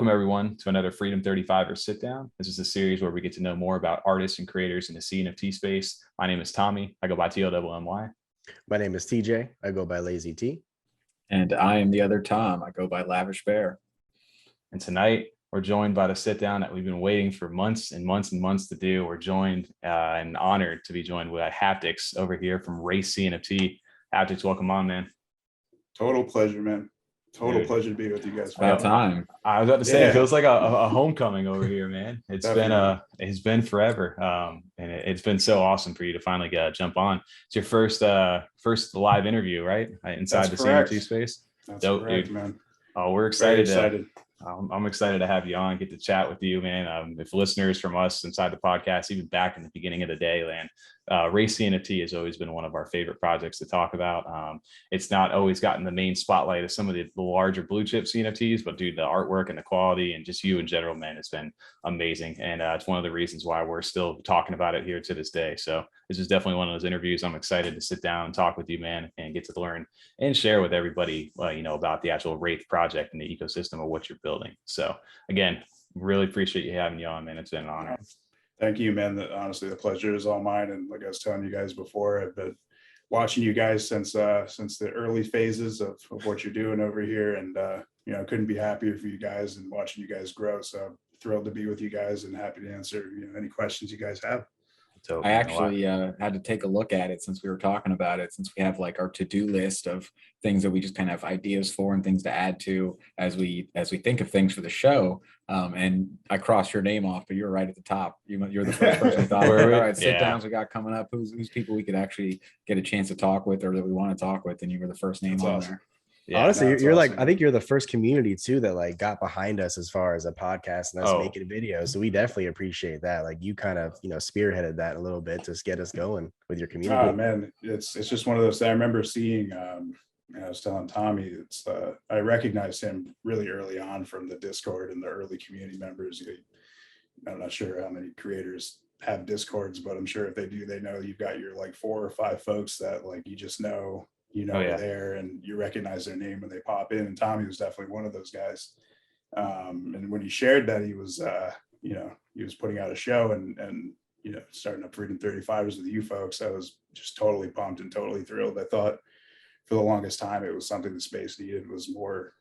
Welcome everyone to another Freedom 35er sit down. This is a series where we get to know more about artists and creators in the CNFT space. My name is Tommy. I go by TLWMY. My name is TJ. I go by Lazy T. And I am the other Tom. I go by Lavish Bear. And tonight we're joined by the sit down that we've been waiting for months and months and months to do. We're joined and honored to be joined with Haaptics over here from Wraith CNFT. Haaptics, welcome on, man. Total pleasure, man. Total pleasure to be with you guys. About time. I was about to say, It feels like a homecoming over here, man. It's been forever, and it's been so awesome for you to finally jump on. It's your first live interview, right? Inside the CNFT space. That's correct, dude. Man. Oh, we're excited. I'm excited to have you on, get to chat with you, man. If listeners from us inside the podcast, even back in the beginning of the day, man, Wraith CNFT has always been one of our favorite projects to talk about. It's not always gotten the main spotlight of some of the larger blue chip CNFTs, but dude, the artwork and the quality and just you in general, man, it's been amazing. And it's one of the reasons why we're still talking about it here to this day. So this is definitely one of those interviews I'm excited to sit down and talk with you, man, and get to learn and share with everybody, about the actual Wraith project and the ecosystem of what you're building. So again, really appreciate you having you on, man. It's been an honor. Thank you, man. Honestly, the pleasure is all mine. And like I was telling you guys before, I've been watching you guys since the early phases of what you're doing over here. And, couldn't be happier for you guys and watching you guys grow. So thrilled to be with you guys and happy to answer any questions you guys have. So I actually had to take a look at it since we were talking about it, since we have like our to-do list of things that we just kind of have ideas for and things to add to as we think of things for the show. And I crossed your name off, but you're right at the top. You're the first person I thought, all right, sit downs we got coming up. Who's people we could actually get a chance to talk with or that we want to talk with? And you were the first name on there. Yeah, honestly, you're awesome. I think you're the first community too that got behind us as far as a podcast and us making videos. So we definitely appreciate that. Like you kind of spearheaded that a little bit to get us going with your community. Oh man, it's just one of those. I remember seeing. I was telling Tommy, I recognized him really early on from the Discord and the early community members. I'm not sure how many creators have Discords, but I'm sure if they do, they know you've got your 4 or 5 folks that you just know. Are there and you recognize their name when they pop in. And Tommy was definitely one of those guys. And when he shared that he was putting out a show and starting up Freedom 35ers with you folks, I was just totally pumped and totally thrilled. I thought for the longest time it was something the space needed, was more,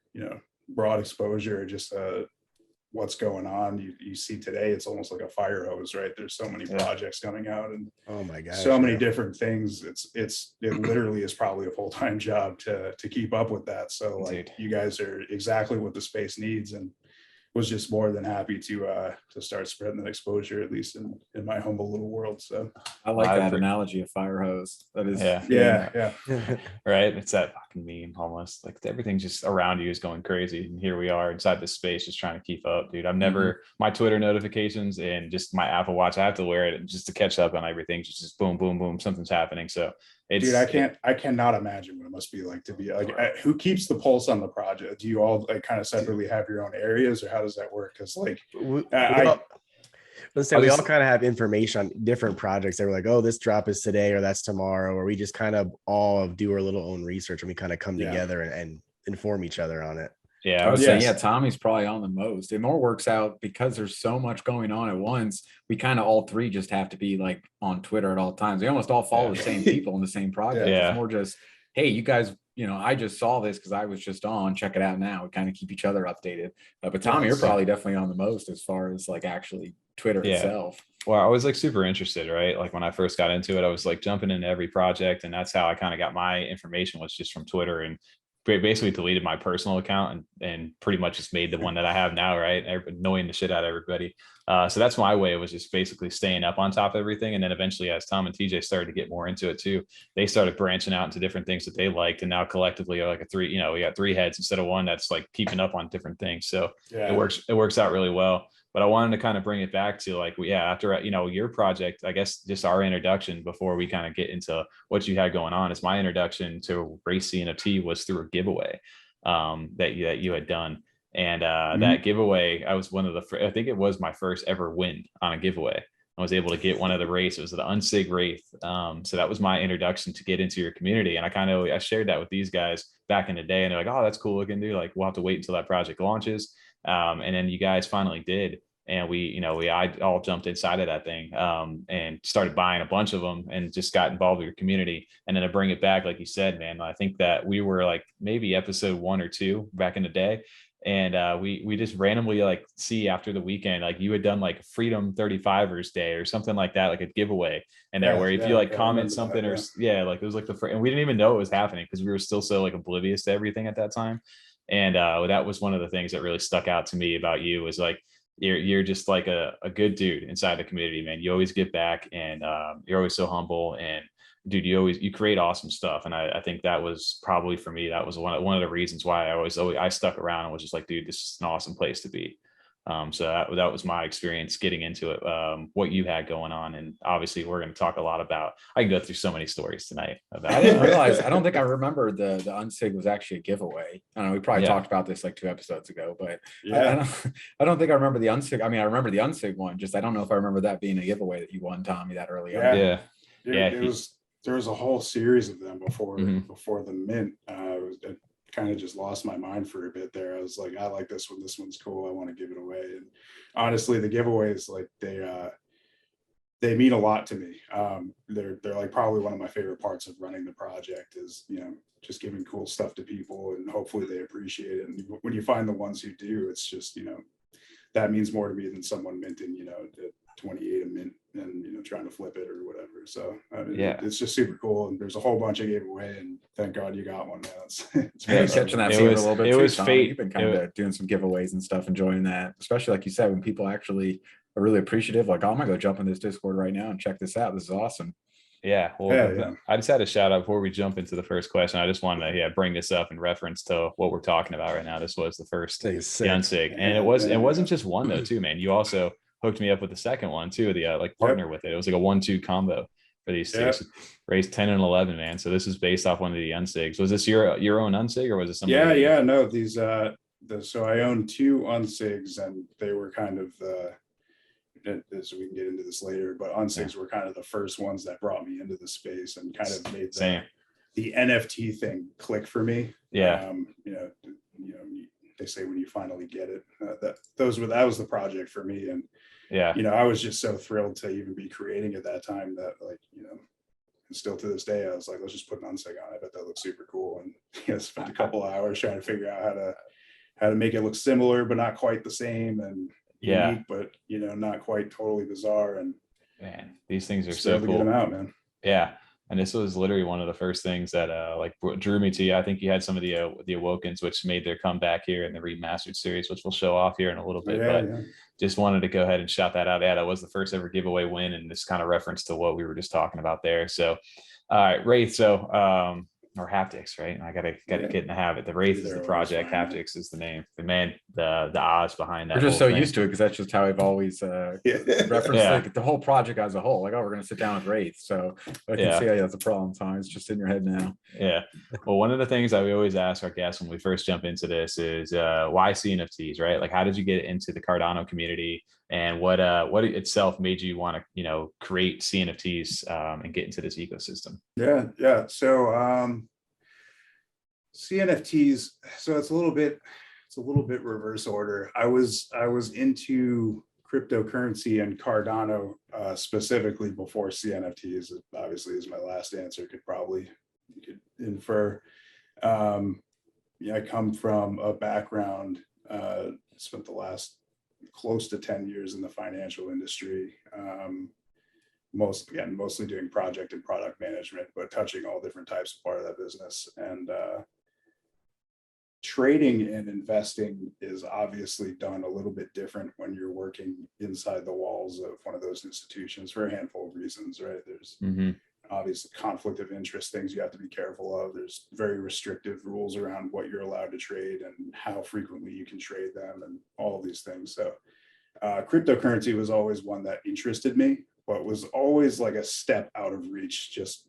broad exposure, just what's going on. You see today, it's almost like a fire hose, right? There's so many projects coming out and oh my gosh, so many different things. It literally is probably a full-time job to keep up with that. So you guys are exactly what the space needs, and was just more than happy to start spreading that exposure, at least in my humble little world. So I like that analogy of fire hose. That is yeah. Right. It's that fucking meme almost. Everything just around you is going crazy. And here we are inside this space just trying to keep up, dude. I've never my Twitter notifications and just my Apple Watch, I have to wear it just to catch up on everything. Just boom, boom, boom, something's happening. So dude, I cannot imagine what it must be like to be who keeps the pulse on the project? Do you all kind of separately have your own areas, or how does that work? Because we all kind of have information on different projects. They were like, oh, this drop is today or that's tomorrow, or we just kind of all do our little own research and we kind of come together and inform each other on it. Yeah, I was saying, Tommy's probably on the most. It more works out because there's so much going on at once. We kind of all three just have to be on Twitter at all times. We almost all follow the same people in the same project. It's more just, hey, you guys, I just saw this because I was just on. Check it out now. We kind of keep each other updated. But Tommy, you're probably definitely on the most as far as actually Twitter itself. Well, I was super interested, right? When I first got into it, I was jumping into every project, and that's how I kind of got my information, was just from Twitter, and basically deleted my personal account and pretty much just made the one that I have now, right? Annoying the shit out of everybody. So that's my way. It was just basically staying up on top of everything. And then eventually, as Tom and TJ started to get more into it too, they started branching out into different things that they liked. And now collectively are we got 3 heads instead of one that's keeping up on different things. So it works out really well. But I wanted to kind of bring it back to after, your project, I guess just our introduction before we kind of get into what you had going on, is my introduction to Wraith CNFT was through a giveaway that you had done. And that giveaway, I was I think it was my first ever win on a giveaway. I was able to get one of the Wraiths. It was the Unsig Wraith. So that was my introduction to get into your community. And I shared that with these guys back in the day, and they're like, oh, that's cool looking, dude. We'll have to wait until that project launches. And then you guys finally did. And I all jumped inside of that thing and started buying a bunch of them and just got involved with your community. And then to bring it back, like you said, man, I think that we were like maybe episode 1 or 2 back in the day. And we just randomly like see after the weekend, like you had done like Freedom 35ers Day or something like that, like a giveaway. And there where if you like comment something or like it was like and we didn't even know it was happening because we were still so like oblivious to everything at that time. And that was one of the things that really stuck out to me about you was like, you're just like a good dude inside the community, man. You always give back and you're always so humble and dude, you create awesome stuff. And I think that was probably for me, that was one of the reasons why I stuck around and was just like, dude, this is an awesome place to be. So that was my experience getting into it, what you had going on. And obviously we're going to talk a lot about, I can go through so many stories tonight about I didn't realize, I don't think I remember the unsig was actually a giveaway. I don't know, we probably talked about this like 2 episodes ago, but I don't think I remember the unsig. I mean, I remember the unsig one, just I don't know if I remember that being a giveaway that you won, Tommy, that early on. There was a whole series of them before the mint. It kind of just lost my mind for a bit there. I was like, I like this one. This one's cool. I want to give it away. And honestly, the giveaways, like they mean a lot to me. They're like probably one of my favorite parts of running the project is, just giving cool stuff to people and hopefully they appreciate it. And when you find the ones who do, it's just, that means more to me than someone minting, 28 a mint and trying to flip it or whatever. So it's just super cool. And there's a whole bunch I gave away and thank God you got one. It's catching that scene a little bit. It was fate. You've been kind of doing some giveaways and stuff, enjoying that, especially like you said, when people actually are really appreciative, like, oh, I'm gonna go jump in this Discord right now and check this out. This is awesome. Yeah, well, I just had a shout out before we jump into the first question. I just wanted to bring this up in reference to what we're talking about right now. This was the first unsig, and it wasn't just one though, too, man. You also hooked me up with the second one too, the like partner with it. It was like a 1-2 combo for these six. Raised 10 and 11, man. So this is based off one of the unsigs. Was this your own unsig or was it somebody? No, these so I own 2 unsigs and they were kind of so we can get into this later, but unsigs were kind of the first ones that brought me into the space and kind of made the NFT thing click for me. They say when you finally get it, that was the project for me. And I was just so thrilled to even be creating at that time that and still to this day I was like, let's just put an unsig on. I bet that looks super cool. And spent a couple of hours trying to figure out how to make it look similar but not quite the same and unique, but not quite totally bizarre. And man, these things are so cool. Get them out, man. Yeah. And this was literally one of the first things that like drew me to you. I think you had some of the Awokens, which made their comeback here in the Remastered series, which we'll show off here in a little bit. Just wanted to go ahead and shout that out. Yeah, that was the first ever giveaway win, and this kind of reference to what we were just talking about there. So, all right, Wraith. So, or Haaptics, right? I gotta get in the habit. The Wraith is the project. Haaptics is the name. The Oz behind that. We're just so used to it because that's just how I've always referenced like the whole project as a whole. Like, oh, we're gonna sit down with Wraith. So I can see how that's a problem, Tom. It's just in your head now. Yeah. Well, one of the things that we always ask our guests when we first jump into this is why CNFTs, right? Like, how did you get into the Cardano community? And what itself made you want to, create CNFTs and get into this ecosystem? Yeah. So CNFTs. So it's a little bit reverse order. I was into cryptocurrency and Cardano specifically before CNFTs. Obviously, is my last answer. You could infer. I come from a background. Spent the last close to 10 years in the financial industry, mostly doing project and product management, but touching all different types of part of that business. And trading and investing is obviously done a little bit different when you're working inside the walls of one of those institutions for a handful of reasons, right? There's obviously conflict of interest, things you have to be careful of. There's very restrictive rules around what you're allowed to trade and how frequently you can trade them and all of these things. So cryptocurrency was always one that interested me, but was always like a step out of reach, just,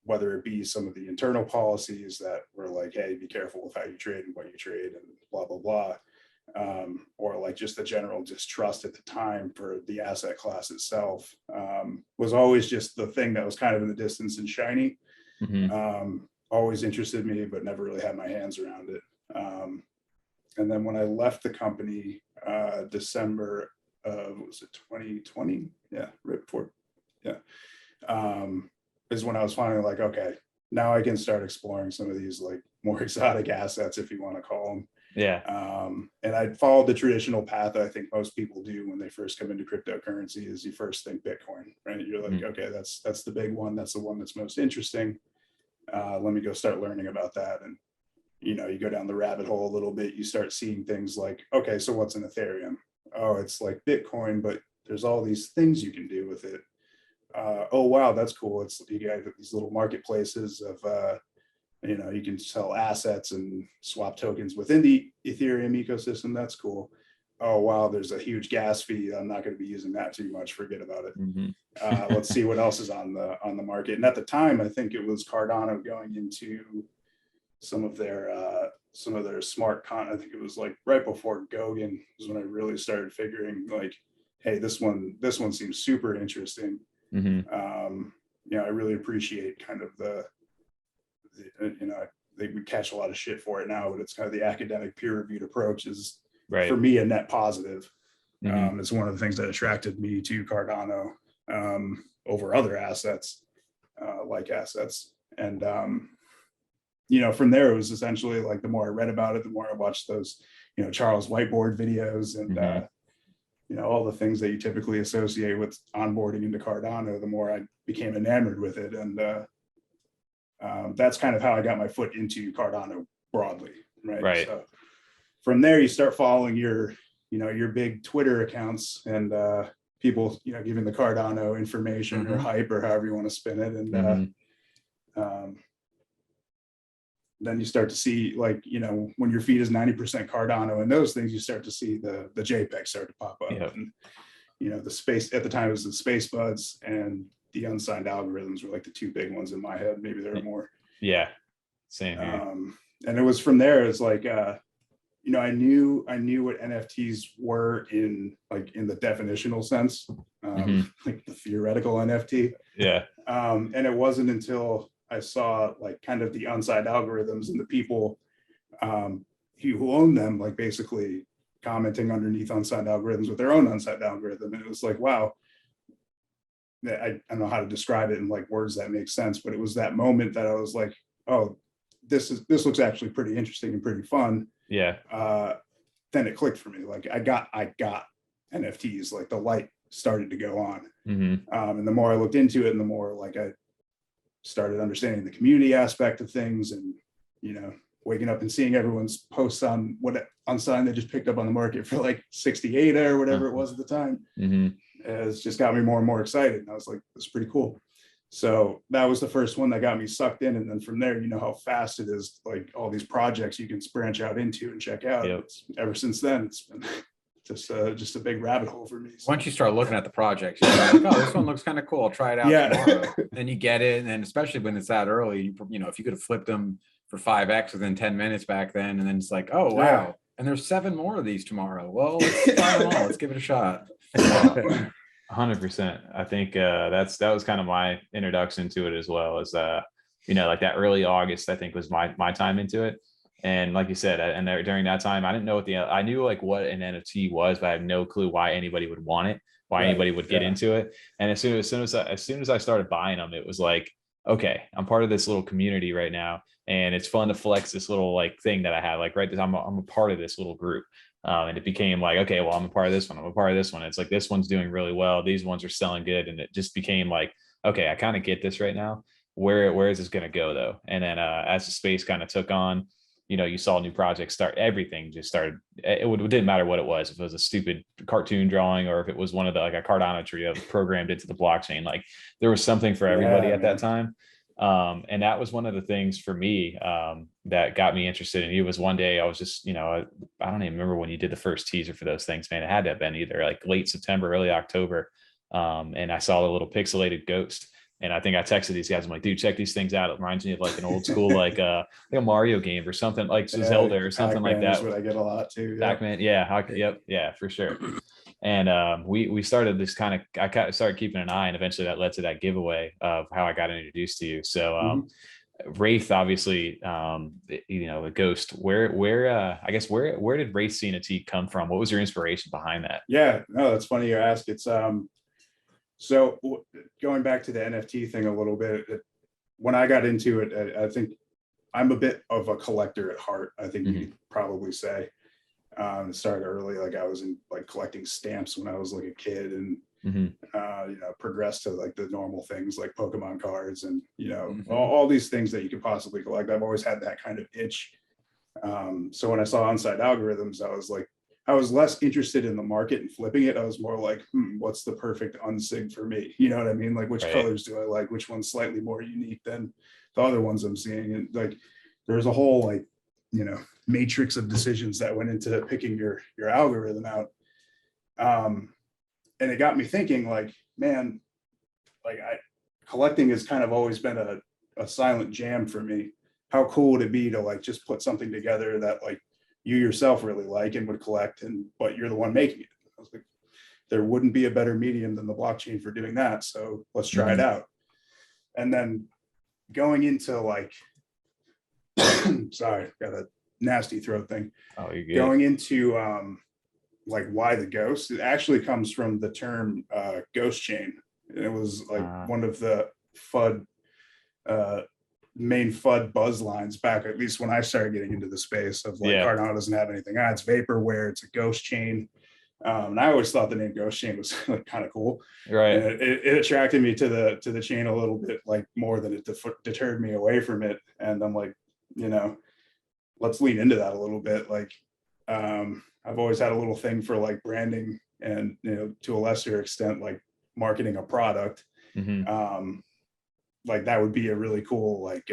whether it be some of the internal policies that were like, hey, be careful with how you trade and what you trade and blah, blah, blah. Or like just the general distrust at the time for the asset class itself was always just the thing that was kind of in the distance and shiny. Always interested me, but never really had my hands around it. And then when I left the company, December of, was it 2020? Yeah, right before. Yeah. Is when I was finally like, okay, now I can start exploring some of these like more exotic assets, if you want to call them. Yeah. And I followed the traditional path that I think most people do when they first come into cryptocurrency is you first think Bitcoin, right? You're like, okay, that's the big one. That's the one that's most interesting. Let me go start learning about that. And, you know, you go down the rabbit hole a little bit, you start seeing things like, okay, so what's an Ethereum? Oh, it's like Bitcoin, but there's all these things you can do with it. Oh, wow, that's cool. It's, you got these little marketplaces of, you know, you can sell assets and swap tokens within the Ethereum ecosystem. That's cool. Oh, wow, there's a huge gas fee. I'm not going to be using that too much. Forget about it. Let's see what else is on the market. And at the time, I think it was Cardano going into some of their smart con. I think it was like right before Goguen is when I really started figuring like, hey, this one seems super interesting. You know, I really appreciate kind of the you know, they would catch a lot of shit for it now, but it's kind of the academic peer-reviewed approach is for me a net positive. It's one of the things that attracted me to Cardano over other assets, like assets. And you know, from there it was essentially like the more I read about it, the more I watched those, you know, Charles whiteboard videos and you know, all the things that you typically associate with onboarding into Cardano, the more I became enamored with it. And that's kind of how I got my foot into Cardano broadly, right? So from there, you start following your, you know, your big Twitter accounts and people, you know, giving the Cardano information or hype or however you want to spin it. And then you start to see, like, you know, when your feed is 90% Cardano and those things, you start to see the JPEG start to pop up. And, you know, the space at the time it was the space buds and the unsigned algorithms were like the two big ones in my head. Maybe there are more. Yeah. Same here. And it was from there, it's like, you know, I knew what NFTs were in the definitional sense, like the theoretical NFT. And it wasn't until I saw like kind of the unsigned algorithms and the people who own them, like basically commenting underneath unsigned algorithms with their own unsigned algorithm. And it was like, wow, I don't know how to describe it in like words that make sense, but it was that moment that I was like, oh, this looks actually pretty interesting and pretty fun. Then it clicked for me. Like I got NFTs, like the light started to go on. And the more I looked into it and the more like I started understanding the community aspect of things and, you know, waking up and seeing everyone's posts on what unsigned they just picked up on the market for like 68 or whatever it was at the time. It's just got me more and more excited. And I was like, that's pretty cool. So that was the first one that got me sucked in. And then from there, you know how fast it is, like all these projects you can branch out into and check out. Ever since then, it's been just a big rabbit hole for me. So, once you start looking at the projects, you're like, oh, this one looks kind of cool. I'll try it out tomorrow. Then you get it. And then especially when it's that early, you know, if you could have flipped them for 5X within 10 minutes back then, and then it's like, oh, wow. And there's 7 more of these tomorrow. Well, let's try them all. Let's give it a shot. 100%. I think that was kind of my introduction to it as well, as you know, like that early August, I think was my time into it. And like you said, and during that time, I didn't know I knew like what an NFT was, but I had no clue why anybody would want it, why anybody would get into it. And as soon as I started buying them, it was like, okay, I'm part of this little community right now, and it's fun to flex this little like thing that I have. Like, right, I'm a part of this little group. And it became like, okay, well, I'm a part of this one. I'm a part of this one. It's like, this one's doing really well. These ones are selling good. And it just became like, okay, I kind of get this right now. Where is this going to go though? And then as the space kind of took on, you know, you saw new projects start, everything just started. It didn't matter what it was. If it was a stupid cartoon drawing, or if it was one of the, like a Cardano tree programmed into the blockchain, like there was something for everybody at that time. And that was one of the things for me that got me interested in you. Was one day I was just, you know, I don't even remember when you did the first teaser for those things, man. It had to have been either like late September, early October. And I saw the little pixelated ghost. And I think I texted these guys. I'm like, dude, check these things out. It reminds me of like an old school, like a Mario game or something, like Zelda or something like that. That's what I get a lot too. Pac-Man, yeah, for sure. And we started this kind of, I started keeping an eye, and eventually that led to that giveaway of how I got introduced to you. So Wraith, obviously, the ghost. I guess where did Wraith CNFT come from? What was your inspiration behind that? Yeah, no, that's funny you ask. It's so going back to the NFT thing a little bit, when I got into it, I think I'm a bit of a collector at heart. I think you could probably say. It started early, like I was in like collecting stamps when I was like a kid, and progressed to like the normal things like Pokemon cards and all these things that you could possibly collect. I've always had that kind of itch. So when I saw on-site algorithms, I was less interested in the market and flipping it. I was more like, what's the perfect unsig for me? You know what I mean? Like, which colors do I like? Which one's slightly more unique than the other ones I'm seeing? And like, there's a whole matrix of decisions that went into picking your algorithm out. And it got me thinking, like, man, like collecting has kind of always been a silent jam for me. How cool would it be to like just put something together that like you yourself really like and would collect, but you're the one making it? I was like, there wouldn't be a better medium than the blockchain for doing that. So let's try it out. And then going into like, sorry, got a nasty throat thing. Oh, you're good. Going into like why the ghost, it actually comes from the term ghost chain. And it was like one of the FUD main FUD buzz lines back, at least when I started getting into the space of like Cardano doesn't have anything. It's vaporware, it's a ghost chain. And I always thought the name ghost chain was like kind of cool. Right. And it attracted me to the chain a little bit, like more than it deterred me away from it. And I'm like, let's lean into that a little bit. Like, I've always had a little thing for like branding and, to a lesser extent, like marketing a product. Like that would be a really cool, like,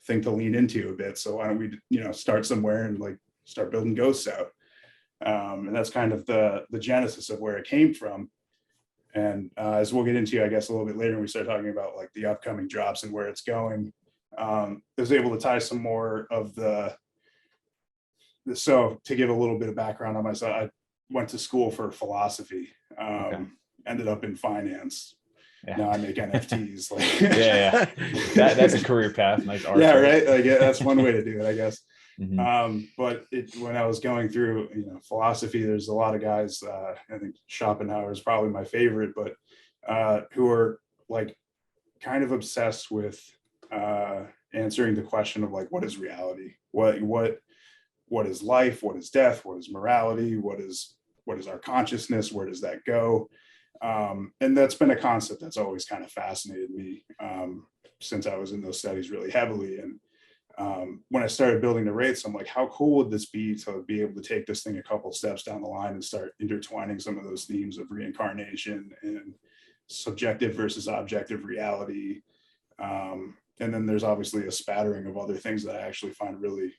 thing to lean into a bit. So why don't we, start somewhere and like start building ghosts out. And that's kind of the genesis of where it came from. And as we'll get into, I guess, a little bit later, when we start talking about like the upcoming drops and where it's going, I was able to tie some more of so to give a little bit of background on myself, I went to school for philosophy, ended up in finance. Yeah. Now I make NFTs. Like, that's a career path. Nice art. Yeah, right. Like, that's one way to do it, I guess. But when I was going through, philosophy, there's a lot of guys. I think Schopenhauer is probably my favorite, but who are like kind of obsessed with answering the question of like, what is reality? What is life? What is death? What is morality? What is our consciousness? Where does that go? And that's been a concept that's always kind of fascinated me since I was in those studies really heavily. And when I started building the Wraiths, I'm like, how cool would this be to be able to take this thing a couple steps down the line and start intertwining some of those themes of reincarnation and subjective versus objective reality. And then there's obviously a spattering of other things that I actually find really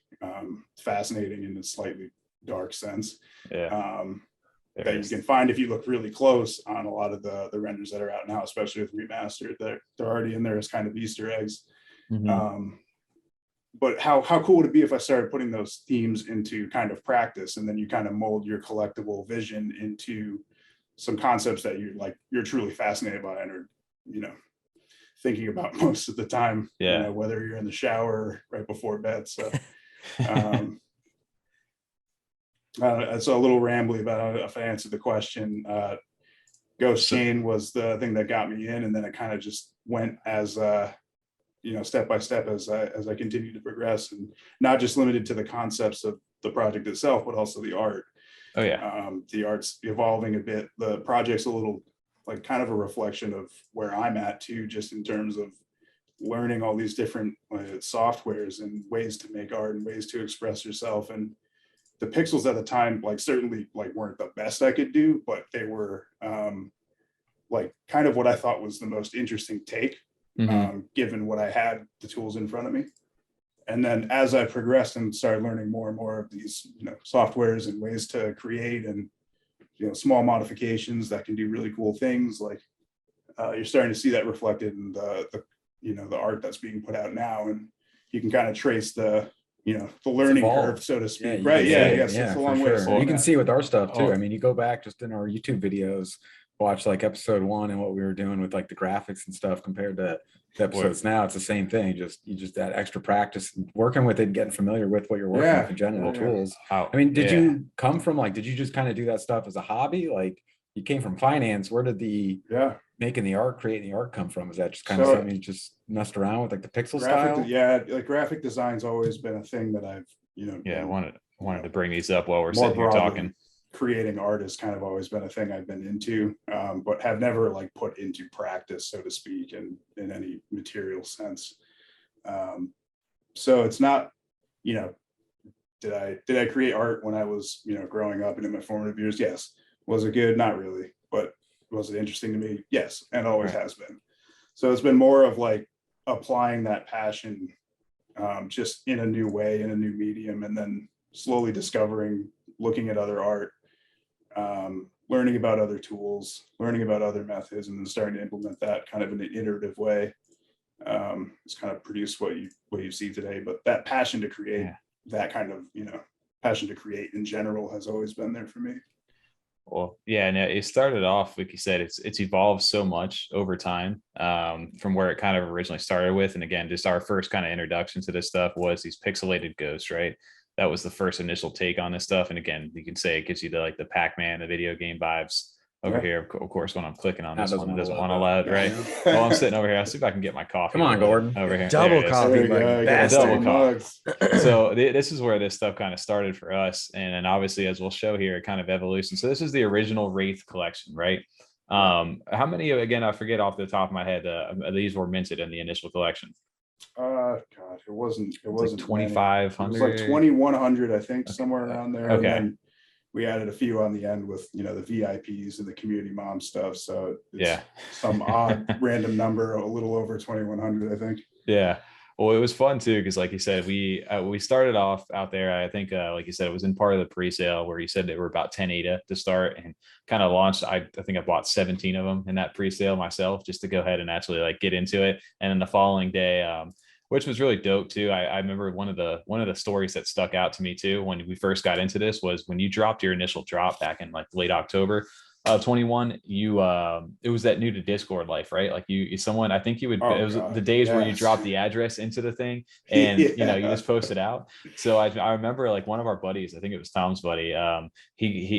fascinating in a slightly dark sense. That you can find if you look really close on a lot of the renders that are out now, especially with Remastered. They're already in there as kind of Easter eggs. But how cool would it be if I started putting those themes into kind of practice, and then you kind of mold your collectible vision into some concepts that you're truly fascinated by and are, thinking about most of the time, whether you're in the shower or right before bed. So it's a little rambly about if I answered the question. Ghost Chain was the thing that got me in, and then it kind of just went as step by step as I continued to progress, and not just limited to the concepts of the project itself, but also the art. The art's evolving a bit. The project's a little like kind of a reflection of where I'm at too, just in terms of learning all these different softwares and ways to make art and ways to express yourself. And the pixels at the time, like certainly like weren't the best I could do, but they were like kind of what I thought was the most interesting take, given what I had the tools in front of me. And then as I progressed and started learning more and more of these, softwares and ways to create and, small modifications that can do really cool things, like you're starting to see that reflected in the art that's being put out now. And you can kind of trace the learning curve, so to speak. It's a long way. Sure. You can see with our stuff too. I mean, you go back just in our YouTube videos, watch like episode 1 and what we were doing with like the graphics and stuff compared to episodes now, it's the same thing. You just that extra practice, working with it, getting familiar with what you're working with in general tools. I mean, did you come from like, did you just kind of do that stuff as a hobby? Like you came from finance. Where did the making the art, creating the art come from? Is that just kind of something you just messed around with, like the pixel style? Like graphic design's always been a thing that I've, I wanted to bring these up while we're sitting here talking. Creating art has kind of always been a thing I've been into, but have never like put into practice, so to speak, in any material sense. So it's not, did I create art when I was, growing up and in my formative years? Yes. Was it good? Not really. But was it interesting to me? Yes. And always has been. So it's been more of like applying that passion just in a new way, in a new medium, and then slowly discovering, looking at other art, learning about other tools, learning about other methods, and then starting to implement that kind of in an iterative way. It's kind of produced what you see today. But that passion to create, that kind of passion to create in general has always been there for me. Well, yeah, and it started off, like you said, it's evolved so much over time, from where it kind of originally started with. And again, just our first kind of introduction to this stuff was these pixelated ghosts, right? That was the first initial take on this stuff. And again, you can say it gives you the like the Pac-Man, the video game vibes over here. Of course, when I'm clicking on this one, it doesn't want to load, right? Well, I'm sitting over here. I'll see if I can get my coffee. Come on, Gordon. Over here. Double coffee, double coffee. So this is where this stuff kind of started for us. And then obviously, as we'll show here, kind of evolution. So this is the original Wraith collection, right? How many, again, I forget off the top of my head, these were minted in the initial collection? God, it wasn't like 2,500. It was like 2,100, I think, somewhere around there. Okay. And then we added a few on the end with the VIPs and the community mom stuff. So it's some odd random number, a little over 2,100, I think. Yeah. Well, it was fun too, because like you said, we started off out there. I think, like you said, it was in part of the pre-sale where you said they were about 10 ADA to start, and kind of launched. I think I bought 17 of them in that pre-sale myself, just to go ahead and actually like get into it. And then the following day, which was really dope too. I remember one of the stories that stuck out to me too when we first got into this was when you dropped your initial drop back in like late October. 21, it was that new to Discord life, right? Like someone, I think you would, it was the days where you dropped the address into the thing and you just post it out. So I remember like one of our buddies, I think it was Tom's buddy,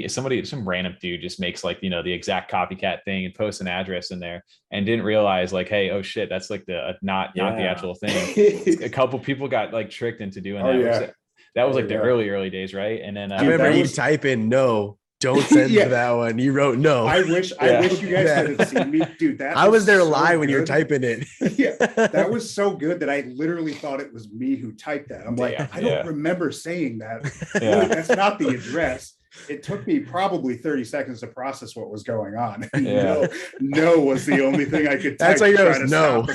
some random dude just makes like, the exact copycat thing and posts an address in there and didn't realize like, hey, oh shit, that's like not the actual thing. A couple people got like tricked into doing that. That was like the early days, right? And then I remember you type in no. Don't send to that one. You wrote no. I wish you guys could have seen me, dude. I was there live when you were typing it. That was so good that I literally thought it was me who typed that. I'm like, I don't remember saying that. That's not the address. It took me probably 30 seconds to process what was going on. And no was the only thing I could type. That's why you goes no.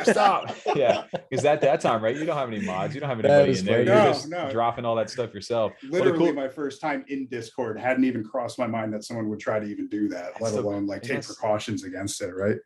Stop. Yeah. Because at that time, right? You don't have any mods. You don't have anybody in there. You're just dropping all that stuff yourself. Literally my first time in Discord, hadn't even crossed my mind that someone would try to even do that, let alone like take precautions against it, right?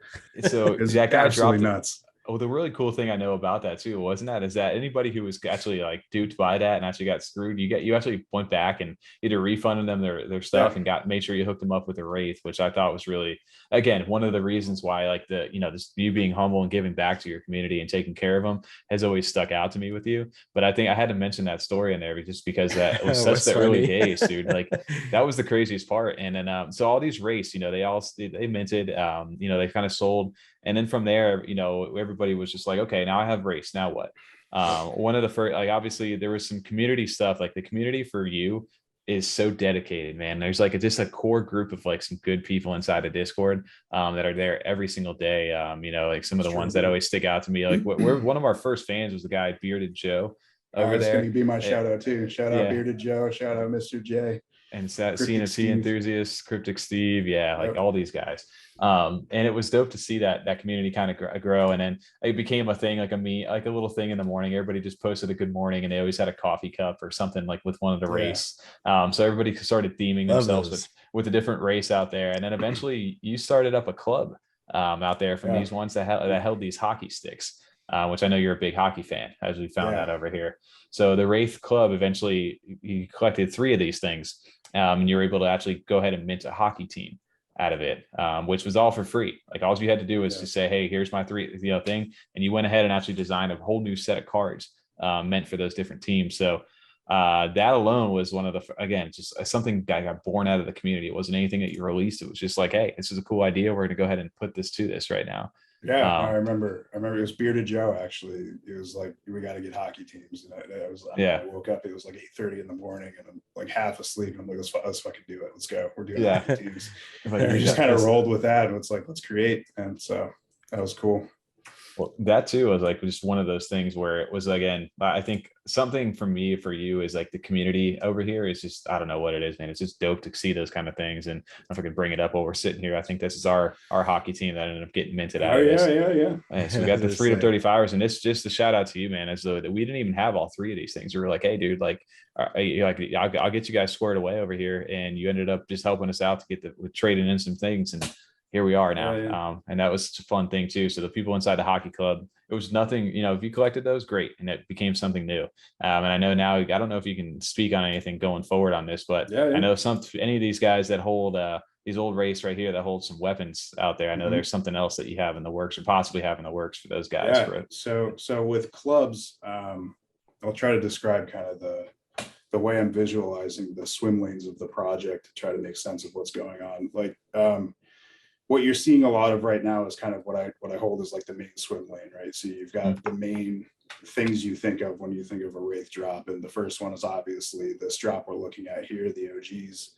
So that guy dropped nuts. Oh, the really cool thing I know about that too, is that anybody who was actually like duped by that and actually got screwed, you actually went back and either refunded them their stuff and made sure you hooked them up with a Wraith, which I thought was really, again, one of the reasons why like this you being humble and giving back to your community and taking care of them has always stuck out to me with you. But I think I had to mention that story in there just because that was such the early days, dude. Like that was the craziest part. And then so all these Wraiths, they minted, they kind of sold. And then from there, everybody was just like, okay, now I have Wraiths. Now what? One of the first, like, obviously there was some community stuff, like the community for you is so dedicated, man. There's like just a core group of like some good people inside of Discord that are there every single day. Like some of the ones that always stick out to me, like one of our first fans was the guy Bearded Joe over there. It's going to be my shout out too. Shout out Bearded Joe. Shout out Mr. J. And CNFT enthusiasts, Cryptic Steve, like all these guys. And it was dope to see that community kind of grow. And then it became a thing, like a little thing in the morning. Everybody just posted a good morning, and they always had a coffee cup or something like with one of the Wraiths. So everybody started theming themselves with a different race out there. And then eventually you started up a club out there from these ones that held these hockey sticks. Which I know you're a big hockey fan, as we found out over here. So the Wraith Club, eventually you collected 3 of these things, and you were able to actually go ahead and mint a hockey team out of it, which was all for free. Like all you had to do was just say, hey, here's my 3 thing, and you went ahead and actually designed a whole new set of cards meant for those different teams. So that alone was one of the, again, just something that got born out of the community. It wasn't anything that you released. It was just like, hey, this is a cool idea. We're going to go ahead and put this to this right now. Yeah, I remember it was Bearded Joe, actually. It was like, we got to get hockey teams. And I woke up, it was like 8:30 in the morning, and I'm like half asleep. And I'm like, let's fucking do it. Let's go. We're doing hockey teams. And we just kind of rolled with that. And it's like, let's create. And so that was cool. Well, that too was like just one of those things where it was, again, I think something for me, for you, is like the community over here is just, I don't know what it is, man. It's just dope to see those kind of things. And if I could bring it up while we're sitting here, I think this is our hockey team that ended up getting minted out of this. Yeah. So we got the Freedom 35ers, and it's just a shout out to you, man, as though that we didn't even have all 3 of these things. We were like, hey, dude, like I'll get you guys squared away over here. And you ended up just helping us out to get with trading in some things. And here we are now. And that was a fun thing too. So the people inside the hockey club, it was nothing, if you collected those, great. And it became something new. And I know now, I don't know if you can speak on anything going forward on this, but I know any of these guys that hold these old Wraiths right here that hold some weapons out there. I know there's something else that you have in the works, or possibly have in the works for those guys. So with clubs, I'll try to describe kind of the way I'm visualizing the swim lanes of the project to try to make sense of what's going on. Like, what you're seeing a lot of right now is kind of what I hold as like the main swim lane, right? So you've got the main things you think of when you think of a Wraith drop. And the first one is obviously this drop we're looking at here, the OGs,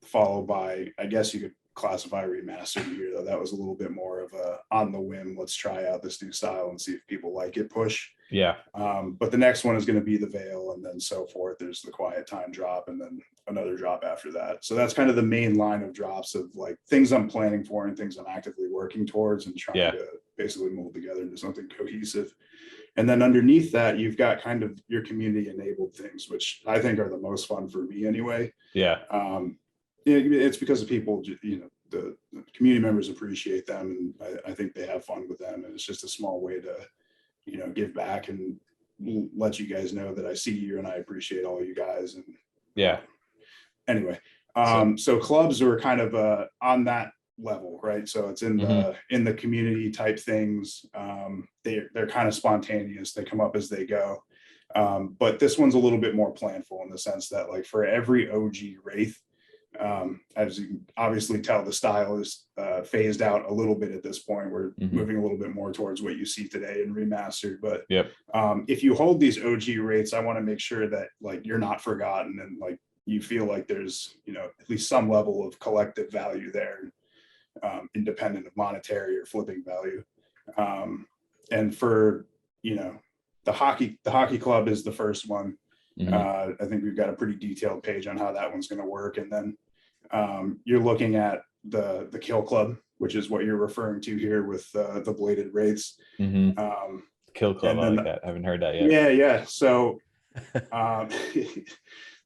followed by, I guess you could classify Remastered here, though that was a little bit more of a on the whim, let's try out this new style and see if people like it push. But the next one is going to be the Veil, and then so forth. There's the Quiet Time drop, and then another drop after that. So that's kind of the main line of drops of like things I'm planning for and things I'm actively working towards and trying to basically mold together into something cohesive. And then underneath that, you've got kind of your community enabled things, which I think are the most fun for me anyway. It's because of people, the community members appreciate them, and I think they have fun with them. And it's just a small way to, give back and let you guys know that I see you and I appreciate all you guys. And anyway, so clubs are kind of on that level, right? So it's in the community type things. They're kind of spontaneous. They come up as they go. But this one's a little bit more planful in the sense that, like, for every OG Wraith, as you can obviously tell, the style is phased out a little bit at this point. We're moving a little bit more towards what you see today in Remastered. But if you hold these OG Wraiths, I want to make sure that, like, you're not forgotten, and like you feel like there's at least some level of collective value there, independent of monetary or flipping value. And for the hockey club is the first one. I think we've got a pretty detailed page on how that one's going to work. And then you're looking at the kill club, which is what you're referring to here with the bladed Wraiths. Kill club, I like that. I haven't heard that yet. So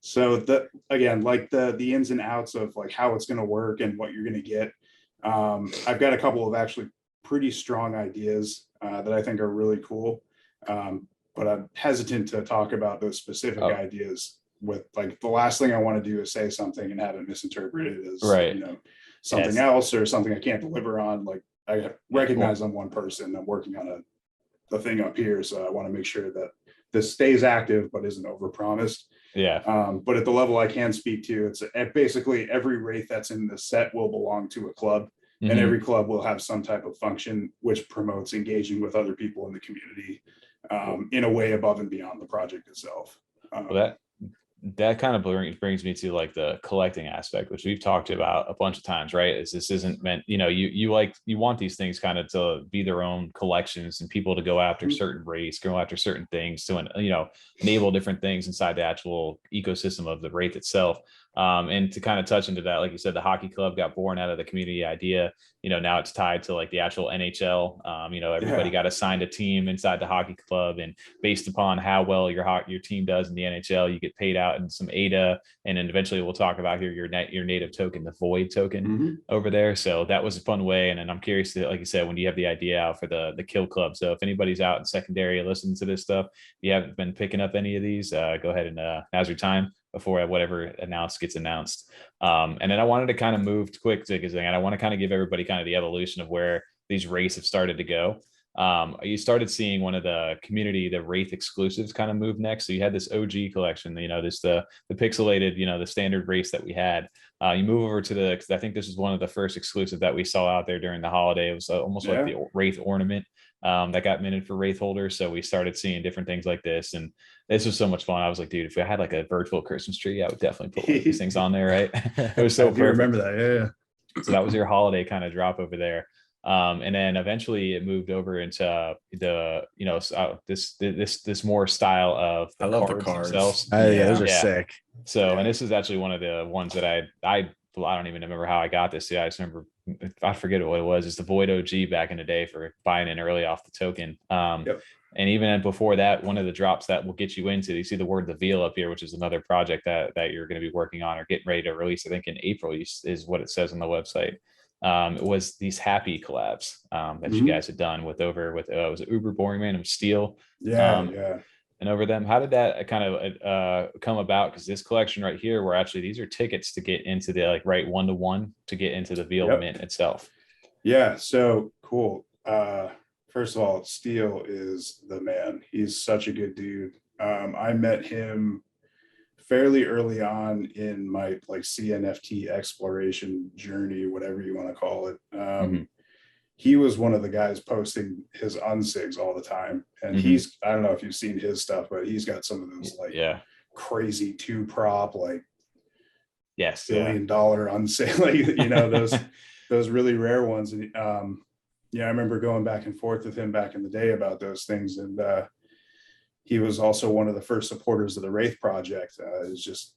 so again, like the ins and outs of like how it's going to work and what you're going to get. I've got a couple of actually pretty strong ideas that I think are really cool. But I'm hesitant to talk about those specific ideas. With, like, the last thing I want to do is say something and have it misinterpreted as something else or something I can't deliver on. Like, I recognize I'm one person. I'm working on the thing up here, so I want to make sure that this stays active but isn't overpromised. But at the level I can speak to, it's basically every Wraith that's in the set will belong to a club. And every club will have some type of function which promotes engaging with other people in the community in a way above and beyond the project itself. That kind of brings me to like the collecting aspect, which we've talked about a bunch of times, right? Is this isn't meant, you want these things kind of to be their own collections and people to go after certain Wraiths, go after certain things to, enable different things inside the actual ecosystem of the Wraith itself. And to kind of touch into that, like you said, the hockey club got born out of the community idea. Now it's tied to like the actual NHL. Everybody got assigned a team inside the hockey club, and based upon how well your team does in the NHL, you get paid out in some ADA, and then eventually we'll talk about here your native token, the Void token over there. So that was a fun way. And then I'm curious to, like you said, when you have the idea out for the kill club. So if anybody's out in secondary listening to this stuff, if you haven't been picking up any of these, go ahead and now's your time. before whatever announced gets announced. And then I wanted to kind of move quick to, because I want to kind of give everybody kind of the evolution of where these Wraiths have started to go. You started seeing one of the community, the Wraith Exclusives kind of move next. So you had this OG collection, this the pixelated, the standard Wraiths that we had. You move over to the, I think this is one of the first exclusive that we saw out there during the holiday. It was almost like the Wraith ornament that got minted for Wraith holders. So we started seeing different things like this, and this was so much fun. I was like, dude, if I had like a virtual Christmas tree, I would definitely put one of these things on there, right? It was so I do remember that. Yeah. So that was your holiday kind of drop over there. And then eventually it moved over into the, this more style of I love the cards themselves. Yeah, those are sick. So, and this is actually one of the ones that I don't even remember how I got this. Yeah, I just remember, I forget what it was. It's the Void OG back in the day for buying in early off the token. And even before that, one of the drops that will get you into, you see the word the Veil up here, which is another project that you're going to be working on or getting ready to release. I think in April is what it says on the website. It was these HAPPPY collabs that you guys had done with was it Uber Boring Man of Steel? And over them. How did that kind of come about? Because this collection right here, where actually these are tickets to get into the one-to-one to get into the Veil mint itself. Yeah, so cool. First of all, Steel is the man. He's such a good dude. I met him fairly early on in my CNFT exploration journey, whatever you want to call it. He was one of the guys posting his unsigs all the time. And I don't know if you've seen his stuff, but he's got some of those crazy 2-prop, $1 billion unsig, those really rare ones. And I remember going back and forth with him back in the day about those things. And he was also one of the first supporters of the Wraith project. It's just,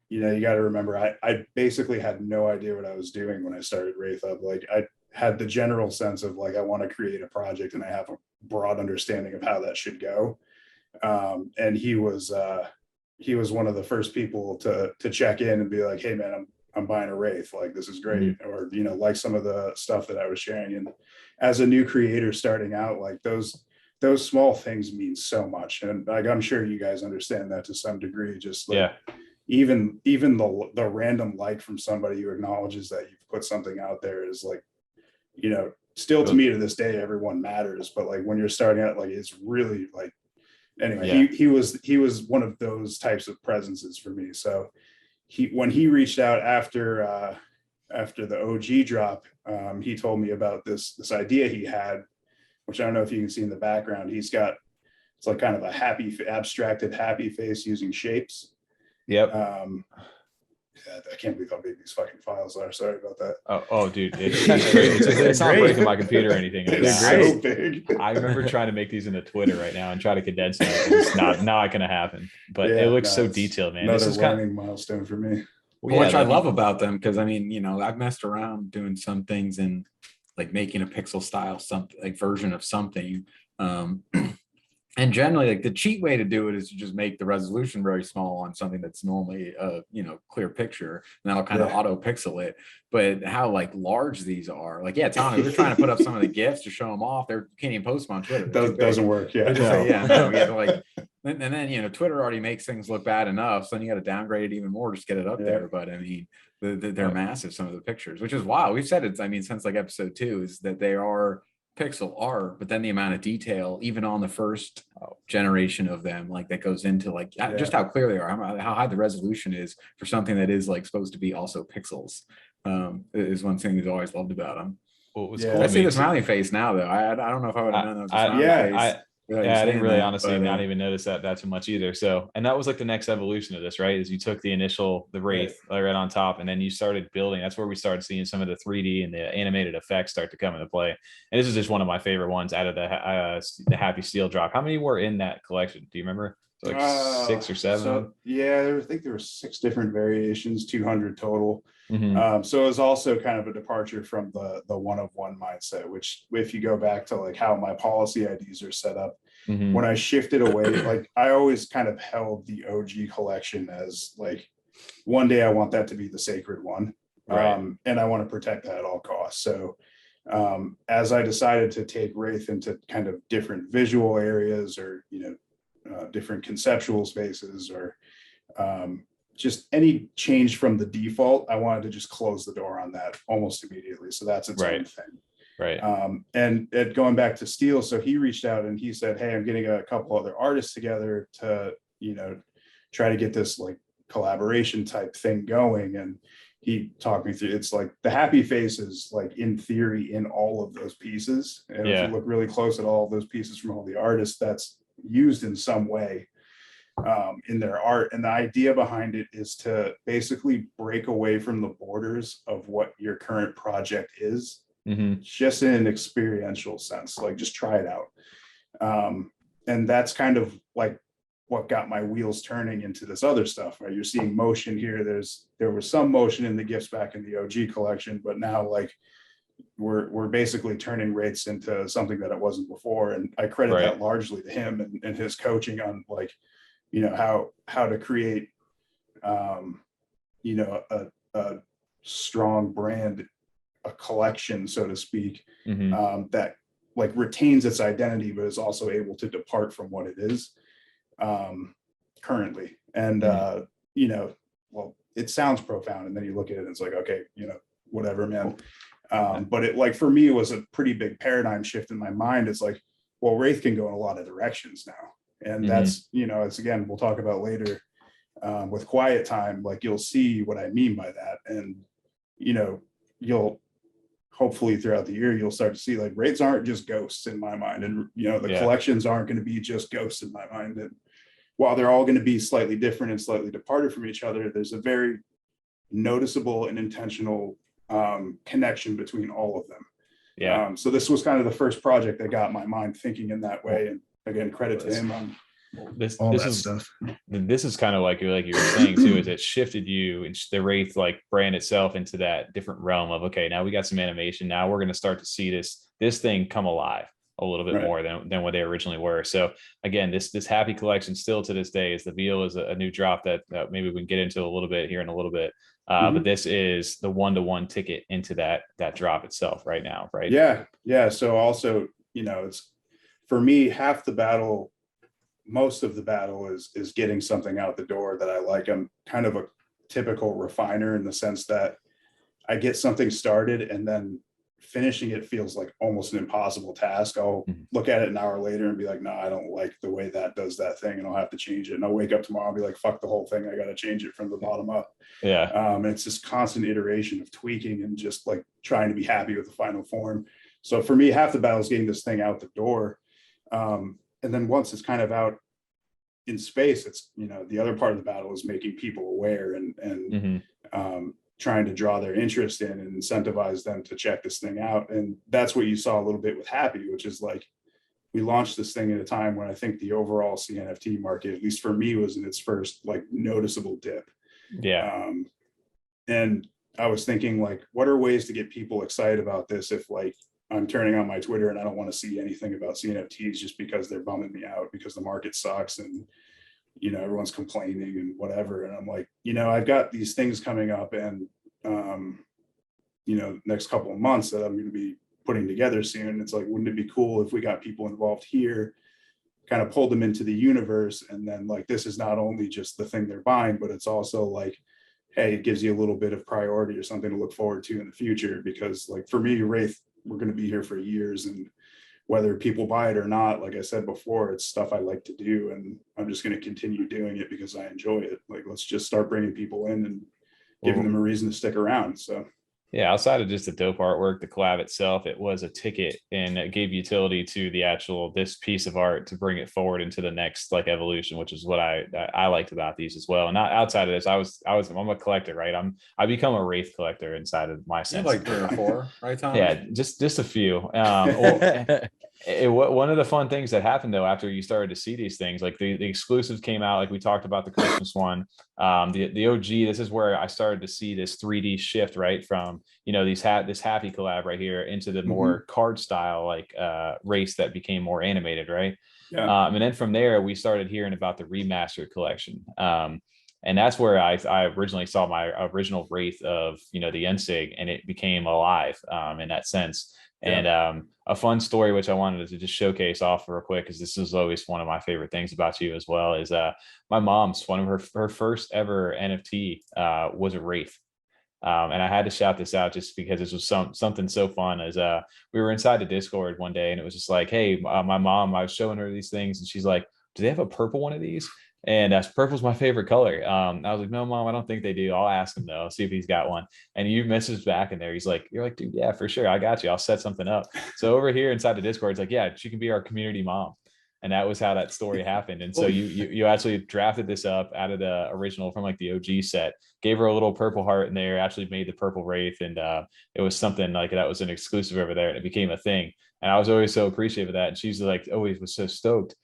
you got to remember, I basically had no idea what I was doing when I started Wraith Up. I had the general sense of I want to create a project and I have a broad understanding of how that should go. And he was one of the first people to check in and be like, hey man, I'm buying a Wraith. This is great. Or, some of the stuff that I was sharing. And as a new creator starting out, those small things mean so much. And I'm sure you guys understand that to some degree, just even the random from somebody who acknowledges that you've put something out there is still to me to this day, everyone matters. But when you're starting out, it's really anyway, he was one of those types of presences for me. So when he reached out after the OG drop, he told me about this idea he had, which I don't know if you can see in the background. He's got, it's kind of a abstracted happy face using shapes. I can't believe how big these fucking files are. Sorry about that. Oh dude, it's not breaking my computer or anything. It's so big. I remember trying to make these into Twitter right now and try to condense it. It's not going to happen. But it looks so detailed, man. Another learning milestone for me. Which I love about them, because I've messed around doing some things and making a pixel style version of something. And generally, the cheat way to do it is to just make the resolution very small on something that's normally a clear picture, and that'll kind of auto pixel it. But how large these are, Tom, we're trying to put up some of the GIFs to show them off. They can't even post them on Twitter. Doesn't work. And then Twitter already makes things look bad enough, so then you got to downgrade it even more just to get it up there. But they're massive, some of the pictures, which is wild. We've said it. Since episode 2, is that they are pixel art, but then the amount of detail, even on the first generation of them, that goes into just how clear they are, how high the resolution is for something that is supposed to be also pixels. Is one thing we've always loved about them. Cool I see the smiling face now, though. I don't know if I would have known that was a smiling face. I didn't really honestly not even notice that too much either. So, and that was the next evolution of this, right? Is you took the Wraith right on top, and then you started building. That's where we started seeing some of the 3D and the animated effects start to come into play. And this is just one of my favorite ones out of the Happy Steel drop. How many were in that collection? Do you remember? 6 or 7? So, I think there were 6 different variations, 200 total. So it was also kind of a departure from the one-of-one mindset, which if you go back to how my policy IDs are set up, when I shifted away, I always kind of held the OG collection as one day I want that to be the sacred one. And I want to protect that at all costs. So as I decided to take Wraith into kind of different visual areas or, different conceptual spaces or just any change from the default, I wanted to just close the door on that almost immediately. So that's its own thing. Right. And going back to Steele, so he reached out and he said, hey, I'm getting a couple other artists together to, you know, try to get this like collaboration type thing going. And he talked me through, it's like the happy face is like in theory in all of those pieces. And if you look really close at all of those pieces from all the artists, that's used in some way in their art. And the idea behind it is to basically break away from the borders of what your current project is, just in an experiential sense, like just try it out. And that's kind of like what got my wheels turning into this other stuff, right? You're seeing motion here. There was some motion in the gifts back in the OG collection, but now like we're basically turning Wraiths into something that it wasn't before. And I credit that largely to him and his coaching on like, you know, how to create, you know, a strong brand, a collection, so to speak, that like retains its identity, but is also able to depart from what it is currently. And you know, well, it sounds profound, and then you look at it and it's like, okay, you know, whatever, man. But it, like, for me, it was a pretty big paradigm shift in my mind. It's like, well, Wraith can go in a lot of directions now, and that's, you know, it's, again, we'll talk about later with Quiet Time, like you'll see what I mean by that. And you know, you'll hopefully throughout the year, you'll start to see like Wraiths aren't just ghosts in my mind, and you know, the collections aren't going to be just ghosts in my mind. And while they're all going to be slightly different and slightly departed from each other, there's a very noticeable and intentional connection between all of them. So this was kind of the first project that got my mind thinking in that way. And again, credit to him on this stuff. This is kind of like you were saying too, is it shifted you and the Wraith like brand itself into that different realm of, okay, now we got some animation. Now we're going to start to see this thing come alive a little bit more than what they originally were. So again, this Happy collection still to this day is the Veal is a new drop that maybe we can get into a little bit here in a little bit. But this is the 1-to-1 ticket into that drop itself right now, right? Yeah. So also, you know, it's, for me, half the battle, most of the battle is getting something out the door that I like. I'm kind of a typical refiner in the sense that I get something started and then finishing it feels like almost an impossible task. I'll look at it an hour later and be like, no, I don't like the way that does that thing, and I'll have to change it. And I'll wake up tomorrow and be like, fuck the whole thing, I got to change it from the bottom up. And it's this constant iteration of tweaking and just like trying to be happy with the final form. So for me, half the battle is getting this thing out the door. And then once it's kind of out in space, it's, you know, the other part of the battle is making people aware and trying to draw their interest in and incentivize them to check this thing out. And that's what you saw a little bit with Happy, which is like, we launched this thing at a time when I think the overall CNFT market, at least for me, was in its first like noticeable dip. And I was thinking like, what are ways to get people excited about this if like I'm turning on my Twitter and I don't want to see anything about CNFTs just because they're bumming me out because the market sucks and, you know, everyone's complaining and whatever. And I'm like, you know, I've got these things coming up and, you know, next couple of months that I'm going to be putting together soon. It's like, wouldn't it be cool if we got people involved here, kind of pulled them into the universe? And then like, this is not only just the thing they're buying, but it's also like, hey, it gives you a little bit of priority or something to look forward to in the future. Because like for me, Wraith, we're going to be here for years, and whether people buy it or not, like I said before, it's stuff I like to do, and I'm just going to continue doing it because I enjoy it. Like, let's just start bringing people in and giving them a reason to stick around. So yeah, outside of just the dope artwork, the collab itself, it was a ticket, and it gave utility to the actual this piece of art to bring it forward into the next like evolution, which is what I liked about these as well. And not outside of this, I'm a collector, right? I become a Wraith collector inside of my sense. Like 3 or 4, right, Tom? Yeah, just a few. One of the fun things that happened though after you started to see these things, like the exclusives came out, like we talked about the Christmas one, the OG. This is where I started to see this 3D shift, right, from, you know, this Happy collab right here into the more card style like race that became more animated, right? And then from there we started hearing about the Remastered collection. And that's where I originally saw my original Wraith of, you know, the NSIG, and it became alive in that sense. And a fun story, which I wanted to just showcase off real quick, because this is always one of my favorite things about you as well, is my mom's, one of her first ever NFT was a Wraith. And I had to shout this out just because this was something so fun. As we were inside the Discord one day, and it was just like, hey, my mom, I was showing her these things, and she's like, do they have a purple one of these? And purple's my favorite color. I was like, no, mom, I don't think they do. I'll ask him though, see if he's got one. And you messaged back in there. He's like, you're like, dude, yeah, for sure. I got you. I'll set something up. So over here inside the Discord, it's like, yeah, she can be our community mom. And that was how that story happened. And so you actually drafted this up out of the original from like the OG set, gave her a little purple heart in there, actually made the purple Wraith. And it was something like that was an exclusive over there, and it became a thing. And I was always so appreciative of that. And she's like, always was so stoked.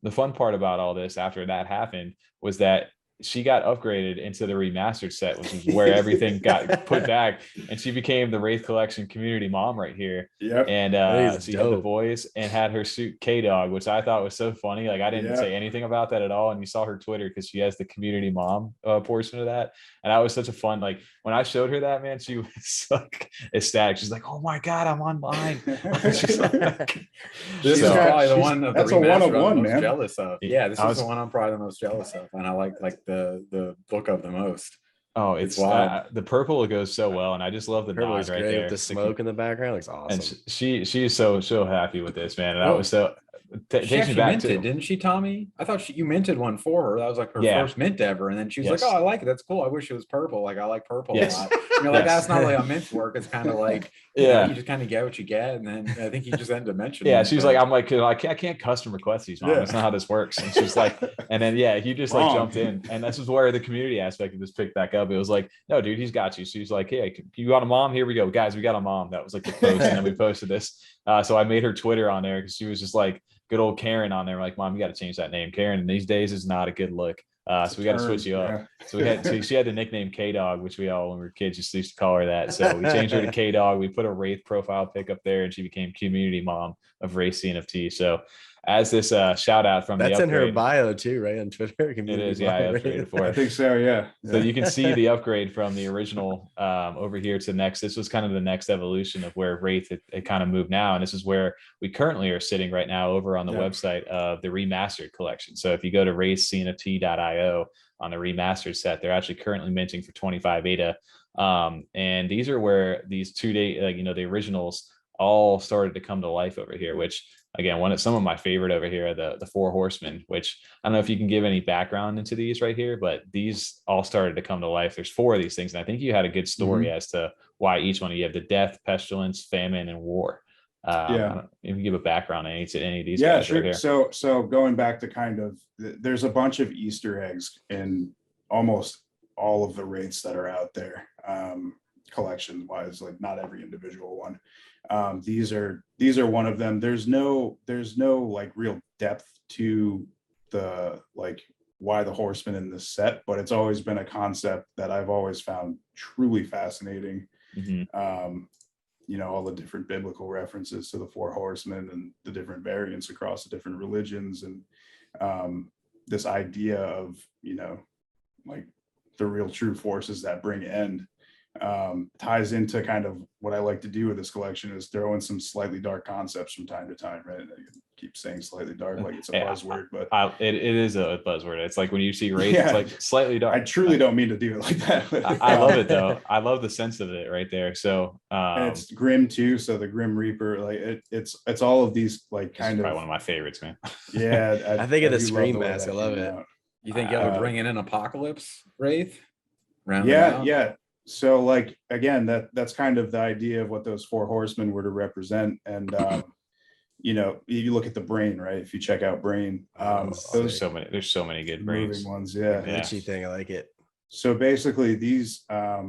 The fun part about all this after that happened was that she got upgraded into the remastered set, which is where everything got put back, and she became the Wraith Collection community mom right here. Yep. And she had the boys and had her suit K-Dog, which I thought was so funny. Like I didn't say anything about that at all, and you saw her Twitter because she has the community mom portion of that, and that was such a fun. Like when I showed her that, man, she was like ecstatic. She's like, "Oh my god, I'm online!" She's like, this is probably the one of the remaster I'm most man. jealous of. Yeah, this is the one I'm probably the most jealous of, and I like the book of the most. Oh, it's wild. The purple goes so well, and I just love the nod right there. With the smoke in the background looks awesome. And she is so happy with this, man. And I was so takes me back minted, didn't she, Tommy? I thought you minted one for her. That was like her first mint ever, and then she was like, "Oh, I like it. That's cool. I wish it was purple. Like I like purple a lot." You're like, that's not really how mints work. It's kind of like you know, you just kind of get what you get, and then I think you just ended up mentioning. Yeah, she's like, I'm like, I can't custom request these, mom. That's not how this works. And she's like, and then he just like jumped in, and this is where the community aspect of this picked back up. It was like, no, dude, he's got you. So he's like, hey, you got a mom? Here we go, guys. We got a mom. That was like the post, and then we posted this. So I made her Twitter on there because she was just like good old Karen on there. Like, mom, you got to change that name. Karen in these days is not a good look. So we got to switch you up. So she had the nickname K-Dog, which we all, when we were kids, used to call her that. So we changed her to K-Dog. We put a Wraith profile pic up there, and she became community mom of Wraith CNFT. So as this shout out from that's in her bio too, right, on Twitter. It is, yeah, I upgraded for it. I think so, yeah. So you can see the upgrade from the original over here to next. This was kind of the next evolution of where Wraith it kind of moved now, and this is where we currently are sitting right now over on the website of the Remastered collection. So if you go to wraithcnft.io on the Remastered set, they're actually currently minting for 25 ADA, and these are where these 2 day, like the originals all started to come to life over here, which again, some of my favorite over here are the Four Horsemen, which I don't know if you can give any background into these right here, but these all started to come to life. There's 4 of these things, and I think you had a good story as to why each one. You have the death, pestilence, famine, and war. If you give a background on any of these guys sure. Right here. So going back to kind of, there's a bunch of Easter eggs in almost all of the Wraiths that are out there, collection wise, like not every individual one. These are one of them. There's no like real depth to the like why the horsemen in this set, but it's always been a concept that I've always found truly fascinating. All the different biblical references to the 4 horsemen and the different variants across the different religions, and this idea of like the real true forces that bring end. Ties into kind of what I like to do with this collection is throw in some slightly dark concepts from time to time, right? And I keep saying slightly dark like it's a buzzword, but it is a buzzword. It's like when you see Wraith, it's like slightly dark. I truly don't mean to do it like that. I love it though. I love the sense of it right there. So and it's grim too. So the Grim Reaper, like it's all of these like kind of probably one of my favorites, man. Yeah, I think of the Scream mask. I love it. You think you ever bring in an Apocalypse Wraith? Yeah. So like, again, that's kind of the idea of what those 4 horsemen were to represent. And, you look at the Brain, right? If you check out Brain, there's so many good Brains ones. Yeah. Glitchy thing. I like it. So basically these, I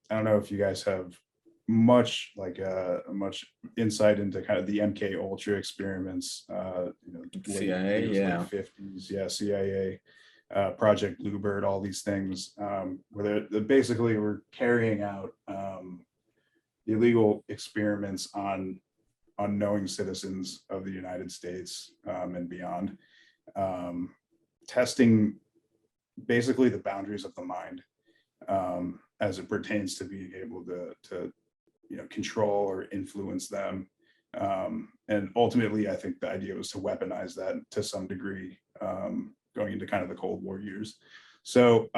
don't know if you guys have much insight into kind of the MK Ultra experiments, CIA, late 50s. CIA. Project Bluebird, all these things, where they basically were carrying out illegal experiments on unknowing citizens of the United States and beyond, testing basically the boundaries of the mind as it pertains to being able to control or influence them. And ultimately, I think the idea was to weaponize that to some degree, going into kind of the Cold War years. So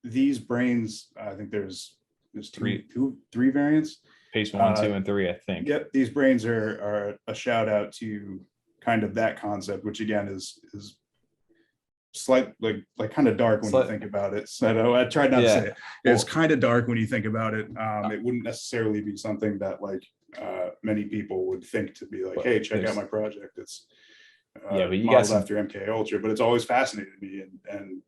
these brains, I think there's three variants. Page 1, 2, and 3, I think. Yep, these brains are a shout out to kind of that concept, which again is slight, like kind of dark when you think about it. So I tried not to say it. It's kind of dark when you think about it. It wouldn't necessarily be something that like many people would think to be like, hey, check out my project. It's but you modeled got after MK Ultra, but it's always fascinated me. And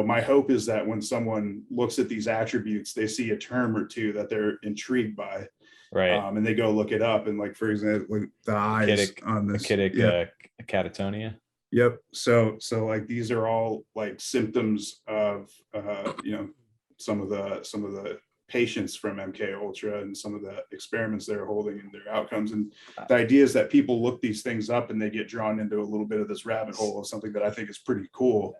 my hope is that when someone looks at these attributes, they see a term or two that they're intrigued by, right? And they go look it up. And like, for example, like the eyes on this catatonia. Yep. So like these are all like symptoms of some of the patients from MK Ultra and some of the experiments they're holding and their outcomes. And the idea is that people look these things up and they get drawn into a little bit of this rabbit hole of something that I think is pretty cool.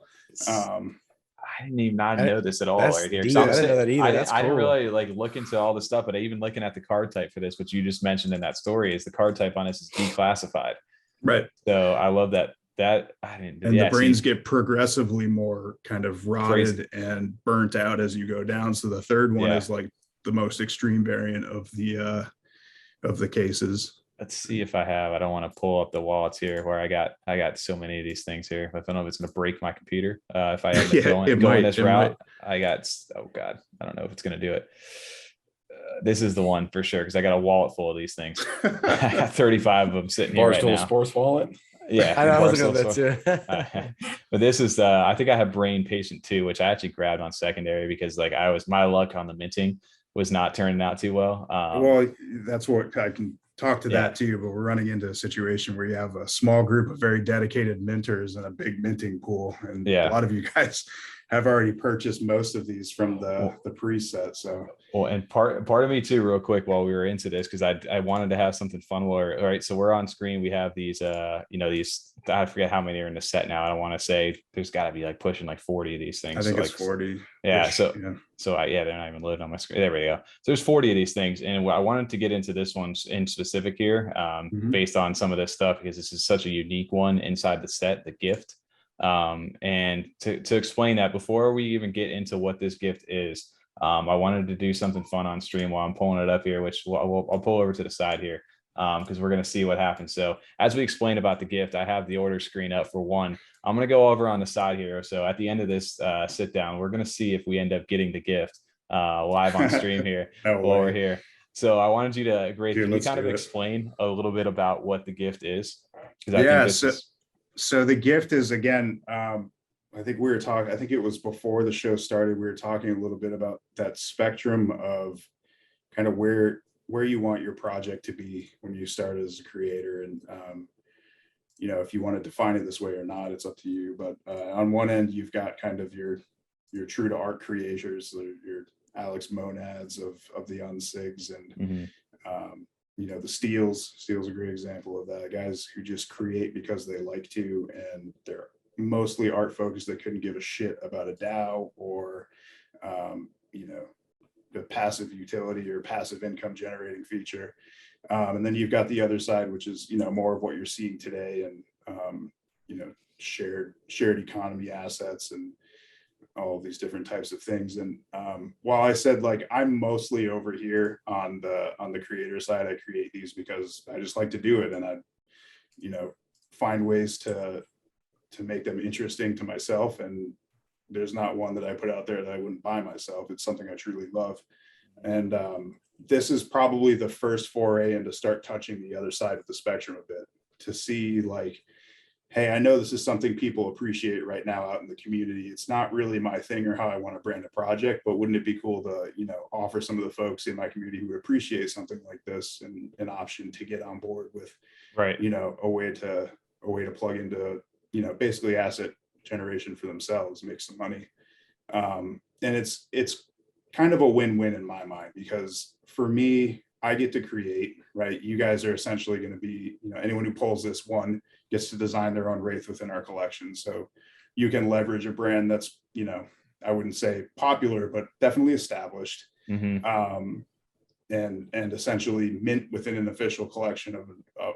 I didn't even know this at all right here. I didn't know that either. I didn't really like look into all the stuff, but even looking at the card type for this, which you just mentioned in that story, is the card type on this is declassified. Right. So I love that I didn't. And the brains get progressively more kind of rotted and burnt out as you go down. So the third one is like the most extreme variant of the cases. Let's see if I don't want to pull up the wallets here where I got so many of these things here. I don't know if it's going to break my computer. If I end up going this route, I got, oh God, I don't know if it's going to do it. This is the one for sure, because I got a wallet full of these things. I got 35 of them sitting here right now. Sports wallet. Yeah, I was looking at that too. But this is I think I have Brain Patient 2, which I actually grabbed on secondary because like my luck on the minting was not turning out too well. Well, that's what I can talk to that too, but we're running into a situation where you have a small group of very dedicated minters and a big minting pool, and a lot of you guys have already purchased most of these from the preset. So and part of me too, real quick, while we were into this, because I wanted to have something fun where, all right, so we're on screen, we have these these, I forget how many are in the set now. I don't want to say, there's got to be like pushing like 40 of these things. I think so it's like 40. Yeah. So they're not even loading on my screen. There we go. So there's 40 of these things. And I wanted to get into this one in specific here, based on some of this stuff, because this is such a unique one inside the set, the gift. And to explain that, before we even get into what this gift is, I wanted to do something fun on stream while I'm pulling it up here, which I'll pull over to the side here, because we're going to see what happens. So as we explain about the gift, I have the order screen up for one. I'm going to go over on the side here. So at the end of this sit down, we're going to see if we end up getting the gift live on stream here while we're here. So I wanted you to, can you kind of explain a little bit about what the gift is? So the gift is, again, I think we were talking, I think it was before the show started, we were talking a little bit about that spectrum of kind of where you want your project to be when you start as a creator. And, if you want to define it this way or not, it's up to you. But on one end, you've got kind of your true to art creators, your Alex Monads of the unsigs, and the Steele's a great example of that. Guys who just create because they like to, and they're mostly art focused. They couldn't give a shit about a DAO or the passive utility or passive income generating feature. And then you've got the other side, which is more of what you're seeing today, and shared economy assets and all of these different types of things. And while I said, like, I'm mostly over here on the creator side, I create these because I just like to do it, and I find ways to make them interesting to myself. And there's not one that I put out there that I wouldn't buy myself. It's something I truly love. And this is probably the first foray into start touching the other side of the spectrum a bit, to see like, hey, I know this is something people appreciate right now out in the community. It's not really my thing or how I want to brand a project, but wouldn't it be cool to, offer some of the folks in my community who appreciate something like this and an option to get on board with, a way to plug into, basically asset generation for themselves, make some money. And it's kind of a win-win in my mind, because for me, I get to create, right? You guys are essentially going to be, anyone who pulls this one gets to design their own Wraith within our collection. So you can leverage a brand that's, I wouldn't say popular, but definitely established. and essentially mint within an official collection of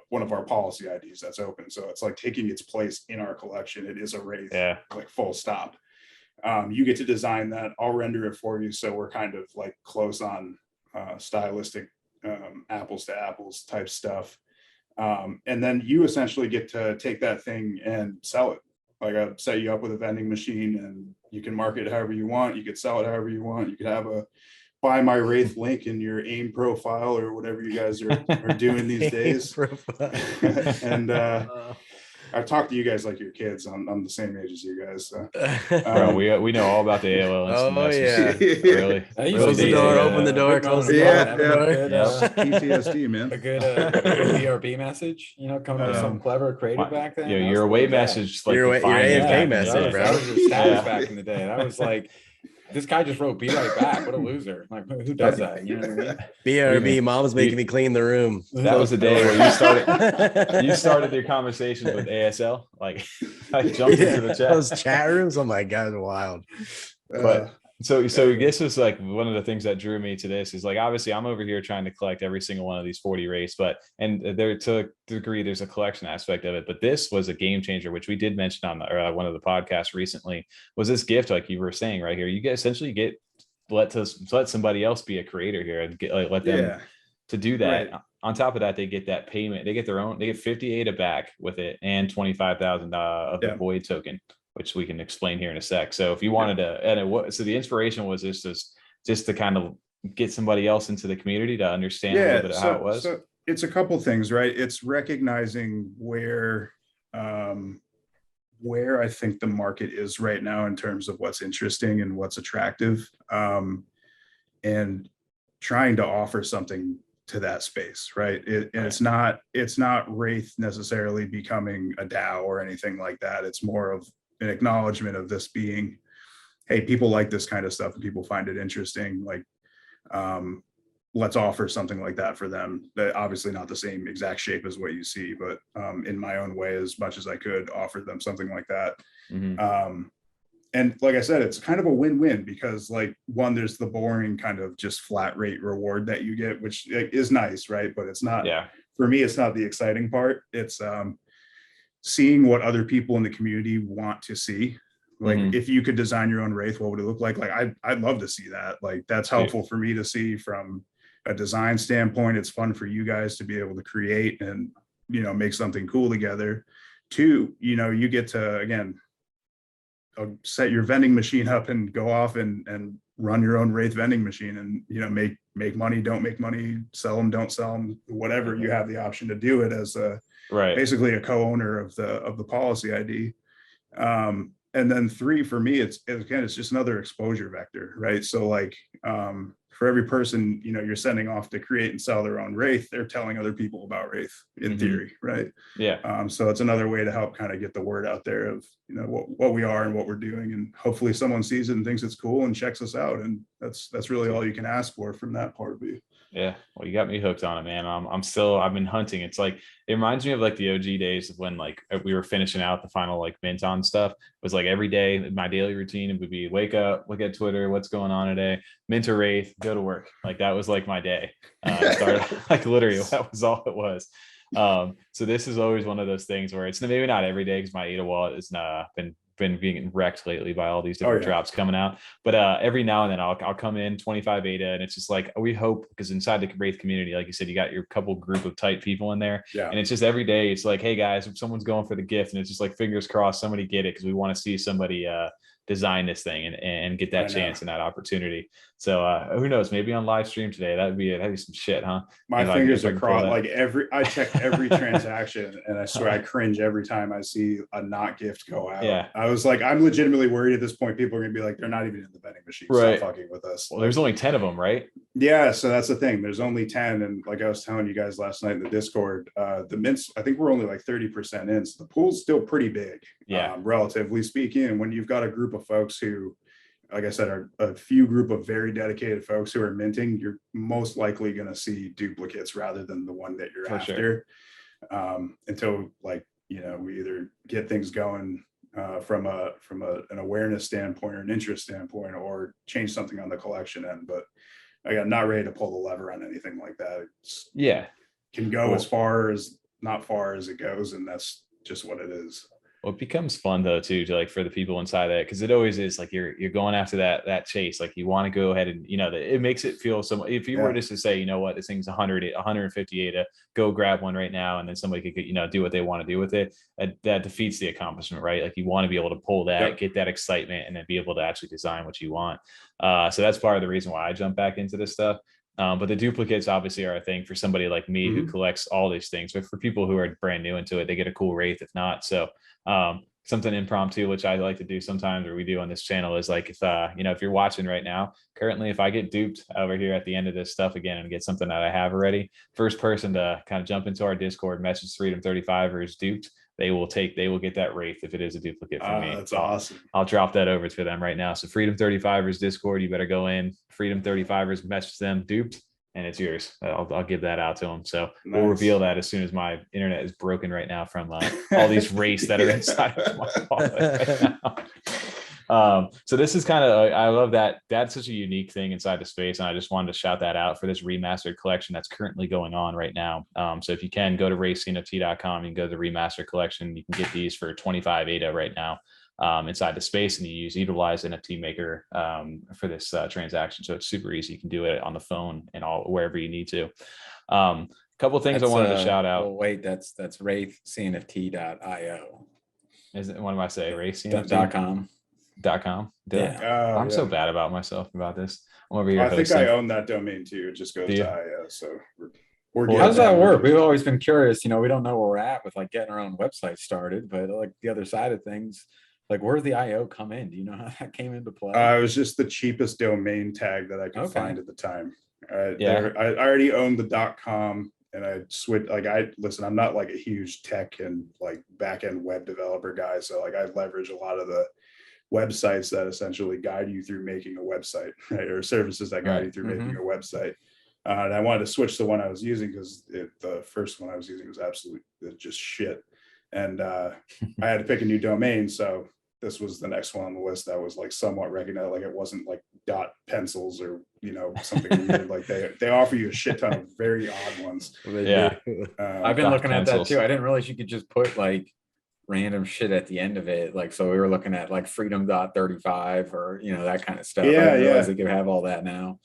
one of our policy IDs that's open. So it's like taking its place in our collection. It is a Wraith, like full stop. You get to design that. I'll render it for you. So we're kind of like close on stylistic apples to apples type stuff. And then you essentially get to take that thing and sell it. Like I set you up with a vending machine and you can market it however you want. You could sell it however you want. You could have a buy my Wraith link in your AIM profile or whatever you guys are doing these days. And I've talked to you guys like your kids. I'm the same age as you guys. So. Bro, we know all about the AOL instant message. Really? Close the door, open the door, close the door. PTSD, man. A good BRB message, you know, coming up with something clever, creative back then. Yeah, your away message, like your AFK message, bro. That was your status back in the day. That was like, this guy just wrote "Be right back." What a loser! Like, who does that? You know what I mean? BRB, mom's making me clean the room. That was the day where you started your conversation with ASL. Like, I jumped into the chat. Those chat rooms. Oh my god, wild. But so this was like one of the things that drew me to this is like, obviously I'm over here trying to collect every single one of these 40 Wraiths, and there to a degree there's a collection aspect of it, but this was a game changer, which we did mention on one of the podcasts recently, was this gift, like you were saying right here. You get essentially let somebody else be a creator here and let them to do that. Right. On top of that, they get that payment. They get they get 50 ADA back with it and 25,000 of the void token, which we can explain here in a sec. So if you wanted to, so the inspiration was just to kind of get somebody else into the community to understand a little bit of how it was. So it's a couple things, right? It's recognizing where I think the market is right now in terms of what's interesting and what's attractive, and trying to offer something to that space, right? And it's not Wraith necessarily becoming a DAO or anything like that. It's more of an acknowledgement of this being, hey, people like this kind of stuff and people find it interesting. Like, let's offer something like that for them. That obviously not the same exact shape as what you see, but in my own way, as much as I could, offer them something like that. Mm-hmm. And like I said, it's kind of a win-win because, like, one, there's the boring kind of just flat rate reward that you get, which is nice, right? But it's not, for me, it's not the exciting part. It's seeing what other people in the community want to see. Like, if you could design your own Wraith, what would it look like? Like, I'd love to see that. Like, that's helpful for me to see from a design standpoint. It's fun for you guys to be able to create and, you know, make something cool together. Two, you know, you get to, again, set your vending machine up and go off and run your own Wraith vending machine and, you know, make money, don't make money, sell them, don't sell them, whatever. You have the option to do it as basically a co-owner of the policy ID. And then three, for me, it's just another exposure vector, right? So like, for every person, you know, you're sending off to create and sell their own Wraith, they're telling other people about Wraith in theory, right? Yeah. So it's another way to help kind of get the word out there of, you know, what we are and what we're doing, and hopefully someone sees it and thinks it's cool and checks us out, and that's really all you can ask for from that part of you. Yeah, well, you got me hooked on it, man. I've been hunting. It's like, it reminds me of like the OG days of when like we were finishing out the final like mint on stuff. It was like every day, my daily routine would be wake up, look at Twitter, what's going on today, mint a Wraith, go to work. Like that was like my day. Started like literally that was all it was. So this is always one of those things where it's maybe not every day because my ADA wallet has been being wrecked lately by all these different drops coming out, but every now and then I'll come in 25 ADA, and it's just like, we hope, because inside the Wraith community, like you said, you got your couple group of tight people in there, and it's just every day it's like, hey guys, if someone's going for the gift, and it's just like, fingers crossed somebody get it, because we want to see somebody design this thing and get that chance and that opportunity. So who knows, maybe on live stream today, that'd be some shit, huh? My fingers are crossed. Like I check every transaction, and I swear I cringe every time I see a not gift go out. Yeah, I was like, I'm legitimately worried at this point people are gonna be like, they're not even in the vending machine, stop fucking with us. Well, there's only 10 of them, right? Yeah, so that's the thing, there's only 10, and like I was telling you guys last night in the Discord, the mints, I think we're only like 30% in, so the pool's still pretty big, relatively speaking. And when you've got a group of folks who, like I said, are a few group of very dedicated folks who are minting, you're most likely going to see duplicates rather than the one that you're after. Until, like, you know, we either get things going from an awareness standpoint or an interest standpoint, or change something on the collection end. But I'm not ready to pull the lever on anything like that. It's, Yeah. Can go as far as not far as it goes, and that's just what it is. Well, it becomes fun though too, to like for the people inside that, because it always is like you're going after that chase. Like you want to go ahead and it makes it feel so. If you were just to say, you know what, this thing's 150 ADA, go grab one right now, and then somebody could do what they want to do with it. That defeats the accomplishment, right? Like you want to be able to pull that, get that excitement, and then be able to actually design what you want. So that's part of the reason why I jump back into this stuff. But the duplicates obviously are a thing for somebody like me who collects all these things. But for people who are brand new into it, they get a cool Wraith if not. So something impromptu, which I like to do sometimes, or we do on this channel, is like if you're watching right now, currently, if I get duped over here at the end of this stuff again and get something that I have already, first person to kind of jump into our Discord, message Freedom 35 or is duped, they will get that Wraith if it is a duplicate for me. That's awesome. I'll drop that over to them right now. So Freedom 35ers Discord, you better go in. Freedom 35ers, message them, duped, and it's yours. I'll give that out to them. So we'll reveal that as soon as my internet is broken right now from all these Wraiths that are inside of my wallet right now. So this is kind of, I love that. That's such a unique thing inside the space. And I just wanted to shout that out for this remastered collection that's currently going on right now. So if you can go to CNFT.com and go to the remastered collection, you can get these for 25 ADA right now inside the space, and you use Utilize NFT Maker for this transaction. So it's super easy. You can do it on the phone and wherever you need to. Couple of things I wanted to shout out. Well, wait, that's wraithcnft.io. Is it, what do I say? Wraithcnft.com. Yeah. I'm so bad about myself about this. I'm over here. I think I own that domain too. It just goes to IO. So how does that work? We've always been curious. We don't know where we're at with like getting our own website started, but like the other side of things, like where does the IO come in? Do you know how that came into play? It was just the cheapest domain tag that I could find at the time. I already owned the .com, and I switched. Like I'm not like a huge tech and like back end web developer guy, so like I leverage a lot of the websites that essentially guide you through making a website, right? Or services that guide you through making a website. And I wanted to switch the one I was using because the first one I was using was absolutely just shit. And I had to pick a new domain. So this was the next one on the list that was like somewhat recognized. Like it wasn't like dot pencils or, something weird. Like they offer you a shit ton of very odd ones. Yeah. I've been looking at that too. I didn't realize you could just put like random shit at the end of it. Like, so we were looking at like freedom.35 or, that kind of stuff. I didn't realize they could have all that now.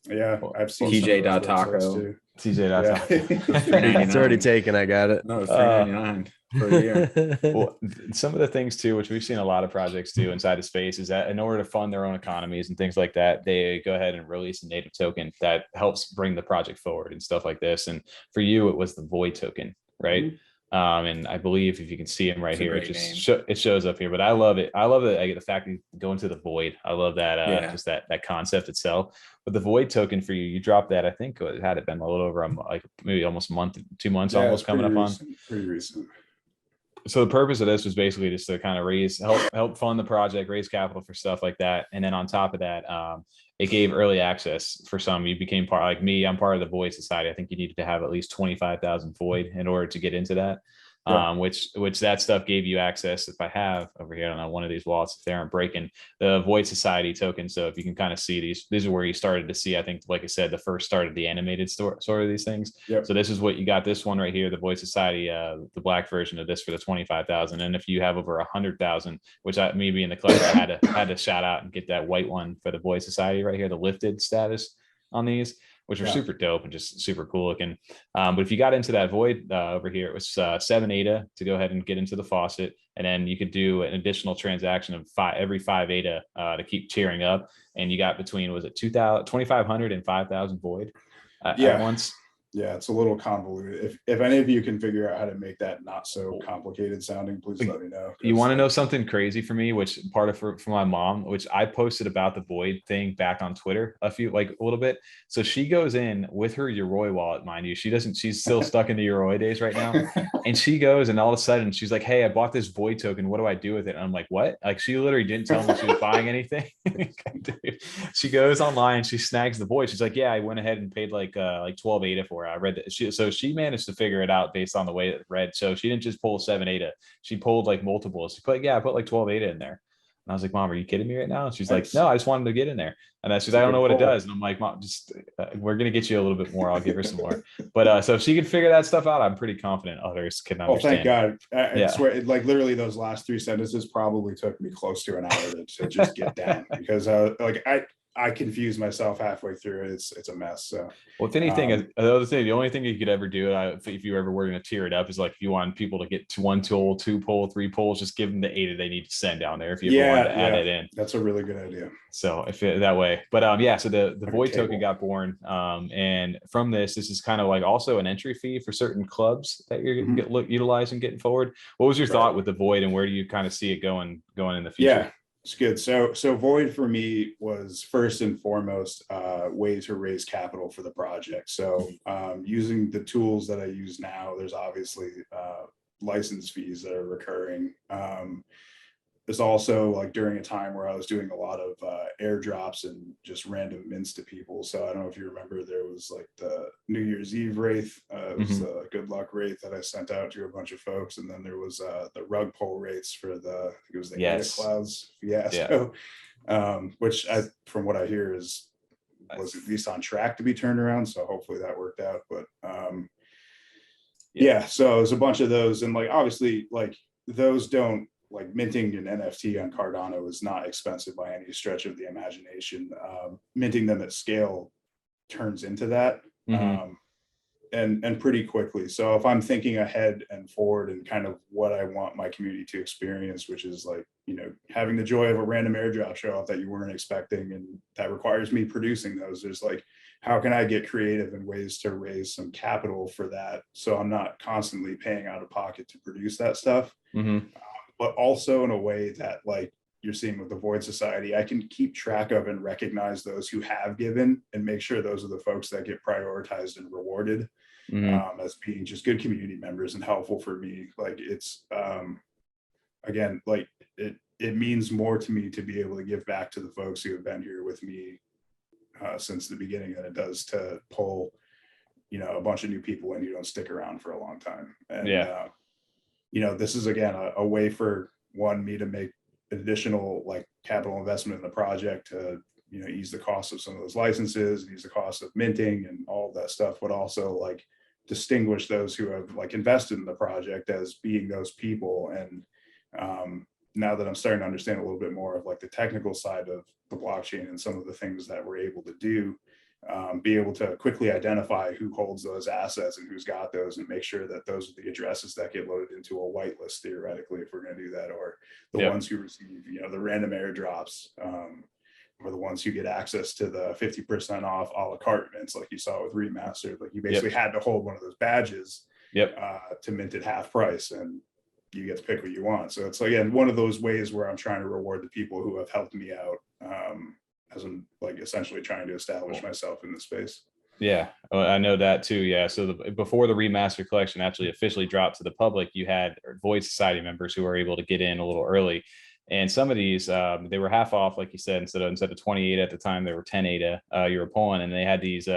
Yeah. I've seen TJ.taco. TJ.taco. It's already taken. I got it. No, it's $3.99 for a year. Well, some of the things too, which we've seen a lot of projects do inside the space, is that in order to fund their own economies and things like that, they go ahead and release a native token that helps bring the project forward and stuff like this. And for you, it was the Void token, right? And I believe if you can see him right here, it shows up here. But I love it. I love it. I get the fact that you go into the void. I love that. Just that concept itself. But the void token for you, you dropped that. I think it had been a little over like maybe almost a month, 2 months, almost coming up on. Pretty recent. So the purpose of this was basically just to kind of help fund the project, raise capital for stuff like that. And then on top of that, it gave early access for some. You became part, like me, I'm part of the Void Society. I think you needed to have at least 25,000 Void in order to get into that. Which that stuff gave you access. If I have over here on one of these wallets, if they aren't breaking, the Void Society token. So if you can kind of see these are where you started to see, I think, like I said, the first start of the animated sort of these things. So this is what you got. This one right here, the Void Society, the black version of this for the 25,000. And if you have over 100,000, which me being the collector had to shout out and get that white one for the Void Society right here, the lifted status on these, which are super dope and just super cool looking. But if you got into that void over here, it was 7 ADA to go ahead and get into the faucet. And then you could do an additional transaction of every 5 ADA to keep cheering up. And you got between, was it 2,500 and 5,000 void at once? Yeah, it's a little convoluted. If any of you can figure out how to make that not so complicated sounding, please let me know. You want to know something crazy for me, which part of for my mom, which I posted about the void thing back on Twitter a little bit. So she goes in with her Yoroi wallet, mind you. She's still stuck in the Yoroi days right now. And she goes and all of a sudden she's like, hey, I bought this void token. What do I do with it? And I'm like, what? Like she literally didn't tell me she was buying anything. Dude, she goes online, she snags the void. She's like, yeah, I went ahead and paid like 12 ADA for it. I read that she managed to figure it out based on the way it read. So she didn't just pull 7 ADA. She pulled like multiples. I put like 12 ADA in there. And I was like, Mom, are you kidding me right now? And she's Nice. like, no, I just wanted to get in there. And she's like, I don't know what it does. And I'm like, Mom, just we're gonna get you a little bit more. I'll give her some more. But so if she can figure that stuff out, I'm pretty confident others can understand. Oh, thank God. I swear, like literally those last 3 sentences probably took me close to an hour to just get down, because I confuse myself halfway through it. It's a mess. So, well, if anything, the only thing you could ever do, if you ever were going to tier it up, is like if you want people to get to 1 tool, 2 pull, 3 pulls, just give them the 8 they need to send down there. If you ever wanted to add it in, that's a really good idea. So if it, that way, but so the Void token got born, and from this is kind of like also an entry fee for certain clubs that you're going to utilizing getting forward. What was your thought with the Void, and where do you kind of see it going in the future? Yeah. It's good. So Void for me was first and foremost a way to raise capital for the project. So using the tools that I use now, there's obviously license fees that are recurring. There's also, like, during a time where I was doing a lot of airdrops and just random mints to people. So I don't know if you remember, there was like the New Year's Eve Wraith. It was the Good Luck Wraith that I sent out to a bunch of folks. And then there was the rug pull Wraiths for the, I think it was the Ada Clouds fiasco, which from what I hear was at least on track to be turned around. So hopefully that worked out. But so it was a bunch of those. And like, obviously, like, those don't, like, minting an NFT on Cardano is not expensive by any stretch of the imagination. Minting them at scale turns into that, and pretty quickly. So if I'm thinking ahead and forward and kind of what I want my community to experience, which is like, having the joy of a random airdrop show up that you weren't expecting, and that requires me producing those, there's like, how can I get creative in ways to raise some capital for that, so I'm not constantly paying out of pocket to produce that stuff. But also in a way that, like you're seeing with the Void Society, I can keep track of and recognize those who have given, and make sure those are the folks that get prioritized and rewarded as being just good community members and helpful for me. Like, it's again, like, it means more to me to be able to give back to the folks who have been here with me since the beginning than it does to pull, a bunch of new people in who don't stick around for a long time. And this is, again, a way for me to make additional, like, capital investment in the project to, ease the cost of some of those licenses, and ease the cost of minting and all of that stuff, but also, like, distinguish those who have, like, invested in the project as being those people. And now that I'm starting to understand a little bit more of, like, the technical side of the blockchain and some of the things that we're able to do, be able to quickly identify who holds those assets and who's got those, and make sure that those are the addresses that get loaded into a whitelist, theoretically, if we're going to do that, or the ones who receive, the random airdrops, or the ones who get access to the 50% off a la carte mints, like you saw with Remastered. Like, you basically had to hold one of those badges to mint at half price, and you get to pick what you want. So it's, again, one of those ways where I'm trying to reward the people who have helped me out, as I'm, like, essentially trying to establish myself in the space. Yeah, I know that too. Yeah, so before the Remastered collection actually officially dropped to the public, you had Void Society members who were able to get in a little early, and some of these they were half off, like you said. Instead of 28 at the time, they were 10 ADA you were pulling, and they had these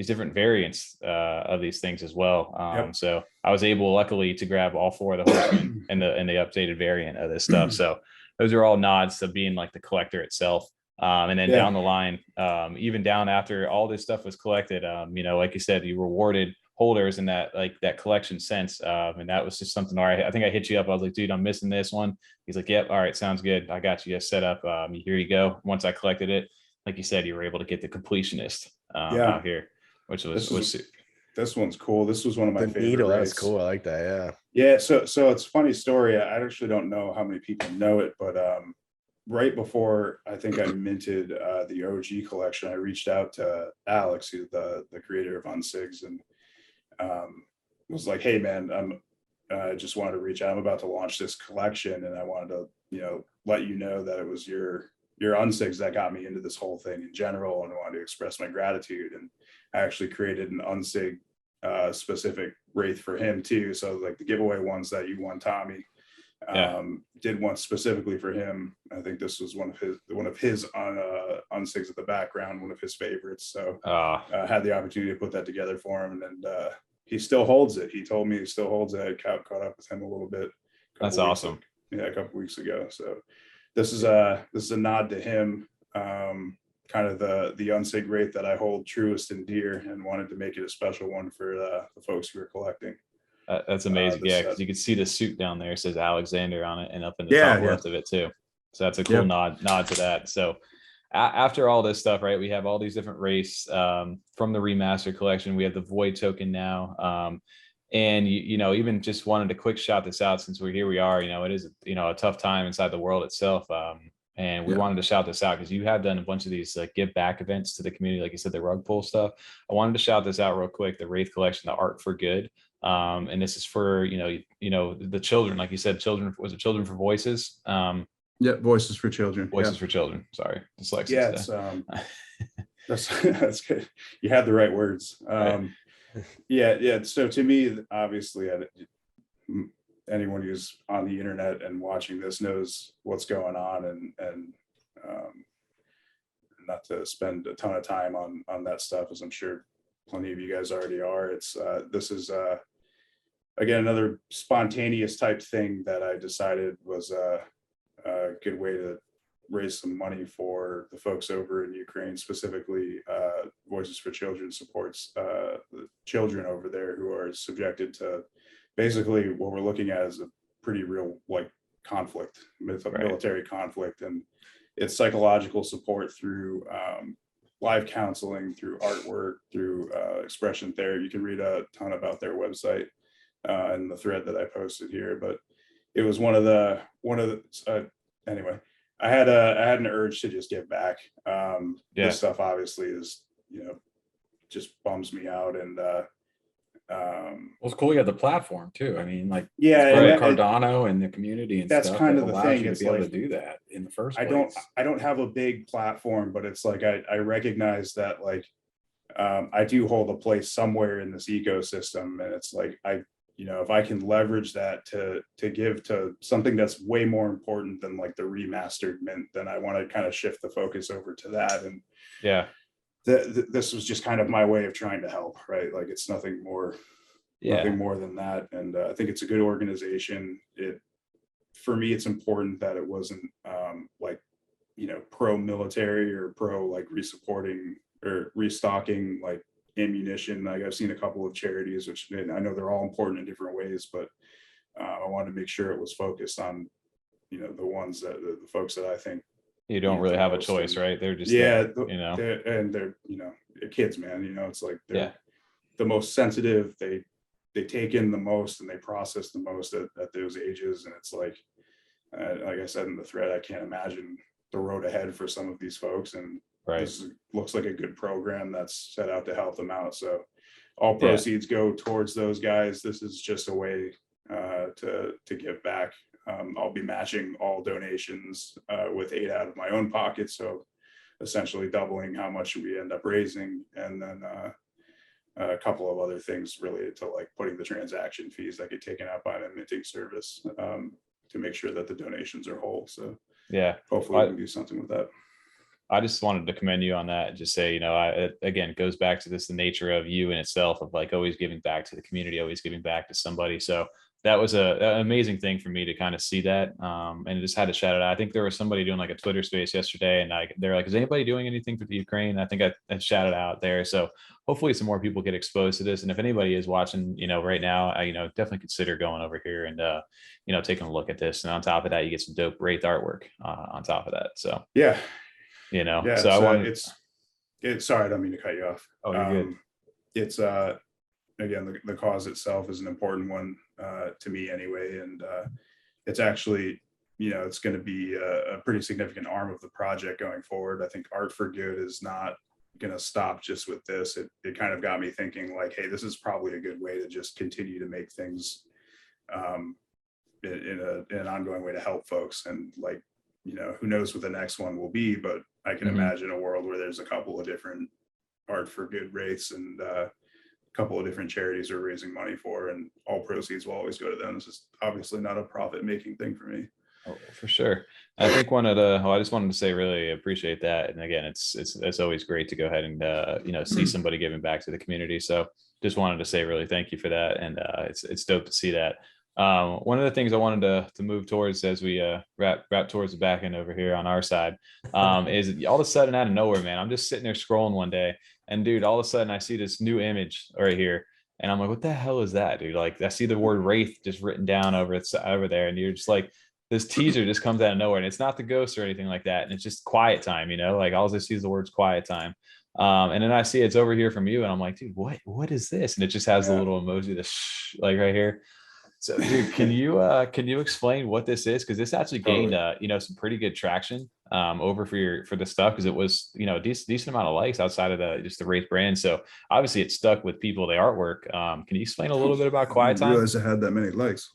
different variants of these things as well. So I was able, luckily, to grab all 4 of the horsemen and the updated variant of this stuff. So those are all nods to being like the collector itself. And then down the line, even down after all this stuff was collected, like you said, you rewarded holders in that, like, that collection sense. And that was just something. All right, I think I hit you up. I was like, dude, I'm missing this one. He's like, yep. All right, sounds good. I got you guys set up. Here you go. Once I collected it, like you said, you were able to get the completionist out here, which was this one's cool. This was one of my favorite needle. Wraiths. That's cool. I like that. Yeah. So it's a funny story. I actually don't know how many people know it, but right before I think I minted the OG collection, I reached out to Alex, who's the creator of Unsigs, and was like, hey man, I just wanted to reach out. I'm about to launch this collection, and I wanted to, let you know that it was your Unsigs that got me into this whole thing in general, and I wanted to express my gratitude. And I actually created an Unsig specific Wraith for him too. So, like, the giveaway ones that you won, Tommy, did one specifically for him. I think this was one of his Unsigs at the background, one of his favorites. So had the opportunity to put that together for him, and he still holds it. He told me he still holds it. I caught up with him a little bit. That's awesome. A couple weeks ago. So this is a nod to him, kind of the unsig Wraith that I hold truest and dear, and wanted to make it a special one for the folks who are collecting. That's amazing. Yeah, because you can see the suit down there. It says Alexander on it, and up in the top left of it too. So that's a cool nod to that. So after all this stuff, right, we have all these different wraiths from the remastered collection. We have the void token now. And you know, even just wanted to quick shout this out since here we are, you know, it is, you know, a tough time inside the world itself. And we wanted to shout this out because you have done a bunch of these like give back events to the community, like you said, the rug pull stuff. I wanted to shout this out real quick, the Wraith collection, the Art for Good. And this is for, you know, the children, like you said, children, was it Children for Voices? Yeah, Voices for Children. Voices for Children. Sorry, dyslexia. Yeah, it's, that's good. You had the right words. Right. Yeah. So to me, obviously, anyone who's on the internet and watching this knows what's going on, and not to spend a ton of time on that stuff, as I'm sure plenty of you guys already are. It's this is again another spontaneous type thing that I decided was a good way to raise some money for the folks over in Ukraine. Specifically, Voices for Children supports the children over there who are subjected to basically what we're looking at is a pretty real like conflict, military conflict, and it's psychological support through live counseling, through artwork, through expression therapy. You can read a ton about their website in the thread that I posted here. But it was one of the anyway. I had an urge to just give back. This stuff obviously is, you know, just bums me out, and well, it's cool you have the platform too. I mean, like, Cardano and the community and that's stuff kind of the thing. It's to be able to do that in the first place. I don't have a big platform, but it's like I recognize that like I do hold a place somewhere in this ecosystem, and it's like you know, if I can leverage that to give to something that's way more important than like the remastered mint, then I want to kind of shift the focus over to that. And this was just kind of my way of trying to help, right? Like it's nothing more than that. And I think it's a good organization. For me, it's important that it wasn't like, you know, pro-military or pro like resupporting or restocking like ammunition. Like I've seen a couple of charities, which I know they're all important in different ways, but I wanted to make sure it was focused on, you know, the ones that the folks that I think you don't really have a choice, right? They're just they're you know, kids, man. You know, it's like they're the most sensitive. They take in the most and they process the most at those ages, and it's like I said in the thread, I can't imagine the road ahead for some of these folks, and this looks like a good program that's set out to help them out. So all proceeds go towards those guys. This is just a way to give back. I'll be matching all donations with 8 out of my own pocket. So essentially doubling how much we end up raising. And then a couple of other things related to like putting the transaction fees that get taken out by the minting service to make sure that the donations are whole. So hopefully we can do something with that. I just wanted to commend you on that and just say, you know, again, it goes back to the nature of you in itself of like always giving back to the community, always giving back to somebody. So that was an amazing thing for me to kind of see that. And just had to shout it out. I think there was somebody doing like a Twitter space yesterday, and they're like, is anybody doing anything for the Ukraine? I think I shouted out there. So hopefully some more people get exposed to this. And if anybody is watching, you know, right now, you know, definitely consider going over here and, you know, taking a look at this. And on top of that, you get some dope Wraith artwork on top of that. So, you know, so I wanted it's sorry, I don't mean to cut you off. Oh, you're good. It's again, the cause itself is an important one to me anyway, and it's actually, you know, it's going to be a pretty significant arm of the project going forward. I think Art for Good is not going to stop just with this. It kind of got me thinking like, hey, this is probably a good way to just continue to make things in an ongoing way to help folks. And like, you know, who knows what the next one will be, but I can imagine a world where there's a couple of different Art for Good wraiths and a couple of different charities are raising money for, and all proceeds will always go to them. This is obviously not a profit-making thing for me. Oh, for sure. I think I just wanted to say, really appreciate that. And again, it's always great to go ahead and, you know, see somebody giving back to the community. So just wanted to say, really, thank you for that. And it's dope to see that. One of the things I wanted to move towards as we wrap towards the back end over here on our side is all of a sudden out of nowhere, man, I'm just sitting there scrolling one day, and dude, all of a sudden I see this new image right here, and I'm like, what the hell is that, dude? Like, I see the word Wraith just written down over there, and you're just like, this teaser just comes out of nowhere, and it's not the ghost or anything like that, and it's just quiet time, you know, like all I see is the words quiet time. And then I see it's over here from you, and I'm like, dude, what is this? And it just has the little emoji, the like right here. So, dude, can you explain what this is? Because this actually gained you know, some pretty good traction over for the stuff, because it was, you know, a decent amount of likes outside of just the Wraith brand. So obviously it stuck with people, the artwork. Can you explain a little bit about Quiet Time? I realized I had that many likes.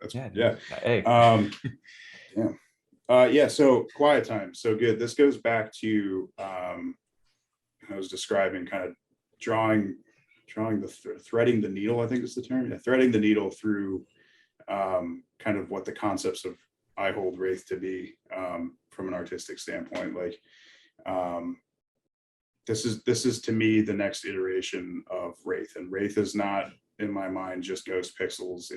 That's, yeah. Hey. Yeah. So Quiet Time, so good. This goes back to I was describing kind of drawing threading the needle, I think is the term. Yeah, threading the needle through kind of what the concepts of I hold Wraith to be from an artistic standpoint. Like this is to me the next iteration of Wraith, and Wraith is not, in my mind, just ghost pixels.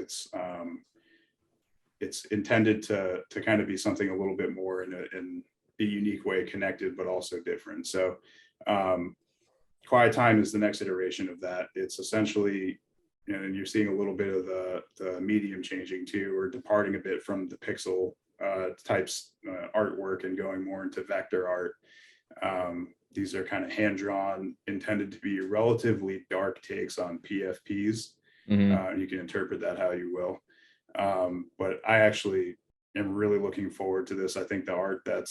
It's intended to kind of be something a little bit more in a unique way, connected but also different. So Quiet Time is the next iteration of that. It's essentially, and you're seeing a little bit of the medium changing too, or departing a bit from the pixel types artwork and going more into vector art. These are kind of hand-drawn, intended to be relatively dark takes on PFPs. You can interpret that how you will. But I actually am really looking forward to this. I think the art that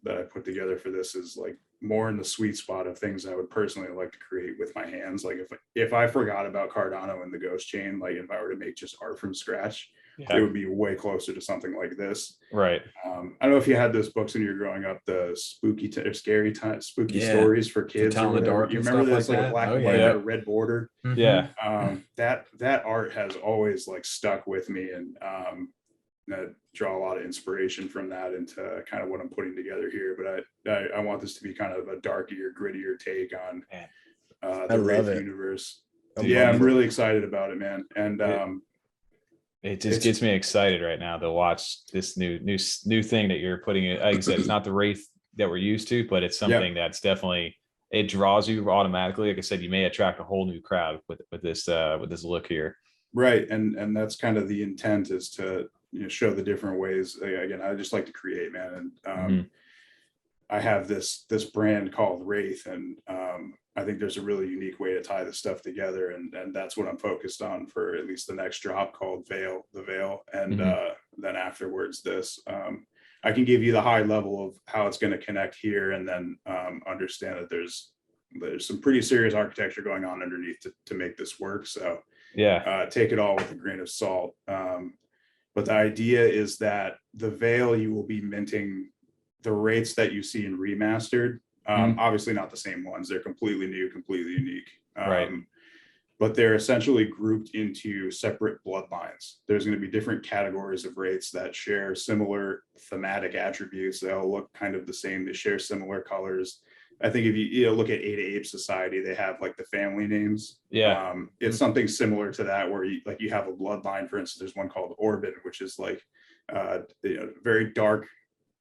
I put together for this is like more in the sweet spot of things I would personally like to create with my hands. Like if I forgot about Cardano and the ghost chain, like if I were to make just art from scratch, it would be way closer to something like this. Right. I don't know if you had those books when you were growing up, the spooky stories for kids. Tell in the dark. You remember this, like a black and white or red border? Yeah. That art has always like stuck with me, and draw a lot of inspiration from that into kind of what I'm putting together here. But I want this to be kind of a darker, grittier take on the Wraith universe. I'm really excited about it, man. And it just gets me excited right now to watch this new thing that you're putting in. Like I said, it's not the Wraith that we're used to, but it's something that's definitely, it draws you automatically. Like I said, you may attract a whole new crowd with this look here. Right. And that's kind of the intent, is to, you know, show the different ways. Again, I just like to create, man. And I have this brand called Wraith, and I think there's a really unique way to tie this stuff together, and that's what I'm focused on for at least the next drop, called the Veil, and then afterwards this. I can give you the high level of how it's going to connect here, and then understand that there's some pretty serious architecture going on underneath to make this work. So take it all with a grain of salt. But the idea is that the Veil, you will be minting the Wraiths that you see in Remastered. Obviously not the same ones. They're completely new, completely unique. But they're essentially grouped into separate bloodlines. There's going to be different categories of Wraiths that share similar thematic attributes. They all look kind of the same. They share similar colors. I think if you look at Ada Ape Society, they have like the family names. It's something similar to that, where you have a bloodline. For instance, there's one called Orbit, which is like very dark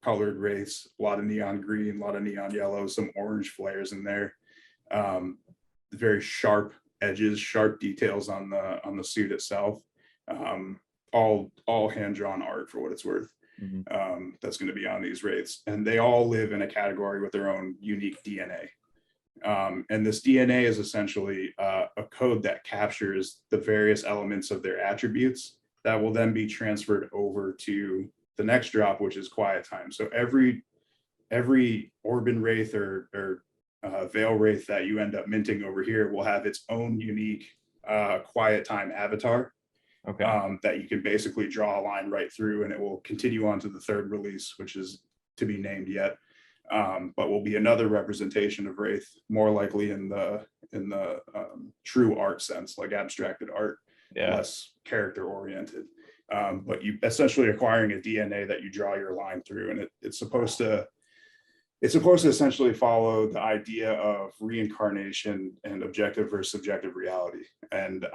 colored Wraiths, a lot of neon green, a lot of neon yellow, some orange flares in there. Very sharp edges, sharp details on the suit itself. All hand-drawn art, for what it's worth. That's going to be on these Wraiths, and they all live in a category with their own unique DNA. And this DNA is essentially a code that captures the various elements of their attributes that will then be transferred over to the next drop, which is Quiet Time. So every Orban Wraith or Veil Wraith that you end up minting over here will have its own unique Quiet Time avatar. That you can basically draw a line right through, and it will continue on to the third release, which is to be named yet, but will be another representation of Wraith, more likely in the true art sense, like abstracted art, less character oriented. But you essentially acquiring a DNA that you draw your line through, and it's supposed to essentially follow the idea of reincarnation and objective versus subjective reality, and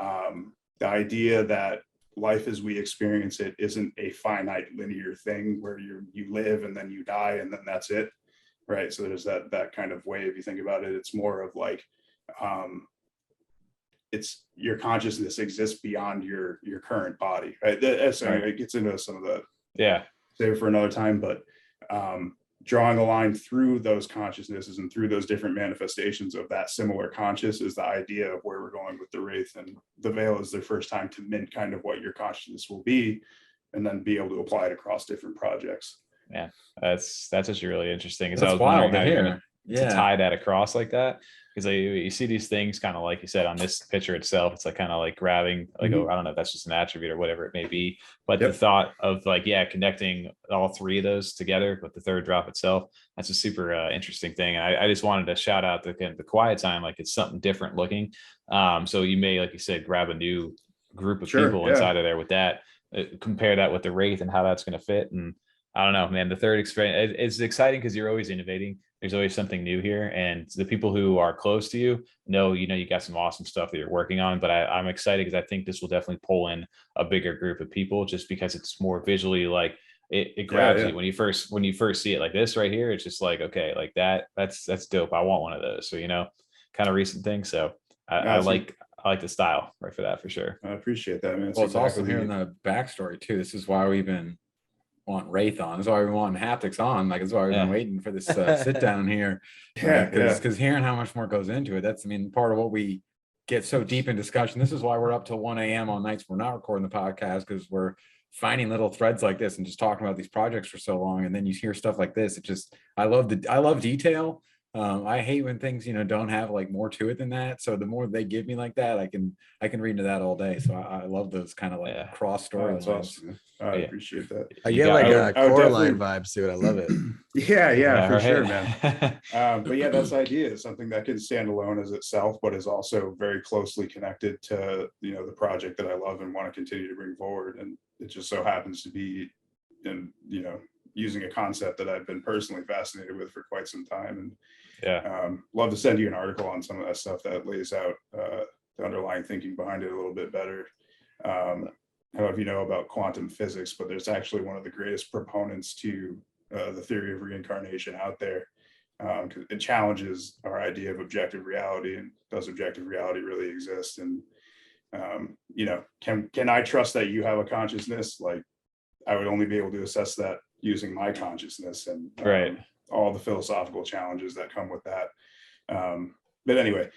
the idea that life as we experience it isn't a finite linear thing where you live and then you die and then that's it, right? So there's that kind of way, if you think about it, it's more of like it's your consciousness exists beyond your current body, right? So it gets into some of the save for another time, but drawing a line through those consciousnesses and through those different manifestations of that similar conscious is the idea of where we're going with the Wraith. And the Veil is their first time to mint kind of what your consciousness will be, and then be able to apply it across different projects. Yeah, that's actually really interesting. That's wild to hear. To tie that across like that, because you see these things kind of like you said on this picture itself, it's like kind of like grabbing like I don't know if that's just an attribute or whatever it may be, but the thought of like connecting all three of those together with the third drop itself, that's a super interesting thing. And I just wanted to shout out the Quiet Time, like it's something different looking, so you may, like you said, grab a new group of people inside of there with that, compare that with the Wraith and how that's going to fit. And I don't know, man, the third experience, it's exciting because you're always innovating. There's always something new here. And the people who are close to you know, you got some awesome stuff that you're working on. But I'm excited because I think this will definitely pull in a bigger group of people just because it's more visually like it grabs you when you first see it like this right here. It's just like, okay, like that's dope. I want one of those. So, kind of recent thing. So I like the style right for that for sure. I appreciate that, man. Well, it's awesome hearing the backstory too. This is why we've been want Wraith on. That's why we want Haaptics on. Like, that's why we've been waiting for this sit down here. Because hearing how much more goes into it, that's, part of what we get so deep in discussion. This is why we're up till 1 a.m. on nights we're not recording the podcast, because we're finding little threads like this and just talking about these projects for so long. And then you hear stuff like this. It just, I love detail. I hate when things, don't have like more to it than that. So the more they give me like that, I can read into that all day. So I love those kind of like cross storylines. Awesome. I appreciate that. I get like Coraline vibes to it. I love it. Yeah, for sure, man. But yeah, that's the idea. It's something that can stand alone as itself, but is also very closely connected to, the project that I love and want to continue to bring forward. And it just so happens to be in, using a concept that I've been personally fascinated with for quite some time. And love to send you an article on some of that stuff that lays out the underlying thinking behind it a little bit better. I don't know if you know about quantum physics, but there's actually one of the greatest proponents to the theory of reincarnation out there. It challenges our idea of objective reality, and does objective reality really exist? And can I trust that you have a consciousness? Like, I would only be able to assess that using my consciousness, and all the philosophical challenges that come with that. But anyway,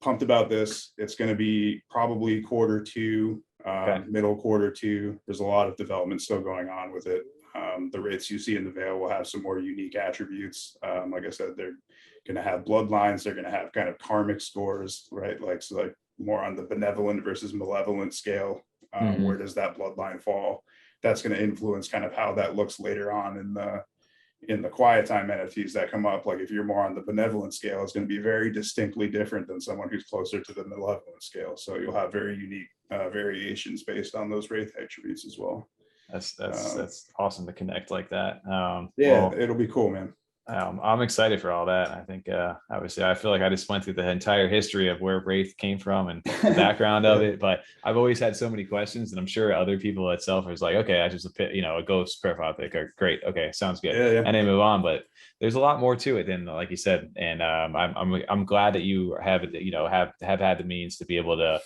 pumped about this. It's going to be probably Q2, middle Q2. There's a lot of development still going on with it. The Wraiths you see in the Veil will have some more unique attributes. Like I said, they're going to have bloodlines. They're going to have kind of karmic scores, right? Like more on the benevolent versus malevolent scale. Where does that bloodline fall? That's going to influence kind of how that looks later on in the Quiet Time NFTs that come up. Like, if you're more on the benevolent scale, it's going to be very distinctly different than someone who's closer to the malevolent scale. So you'll have very unique variations based on those Wraith attributes as well. That's awesome to connect like that. It'll be cool, man. I'm excited for all that. I think obviously I feel like I just went through the entire history of where Wraith came from and the background of it, but I've always had so many questions, and I'm sure other people itself is like, okay, I just a ghost profile pic, great, okay, sounds good, and then move on. But there's a lot more to it than, like you said, and I'm glad that you have had the means to be able to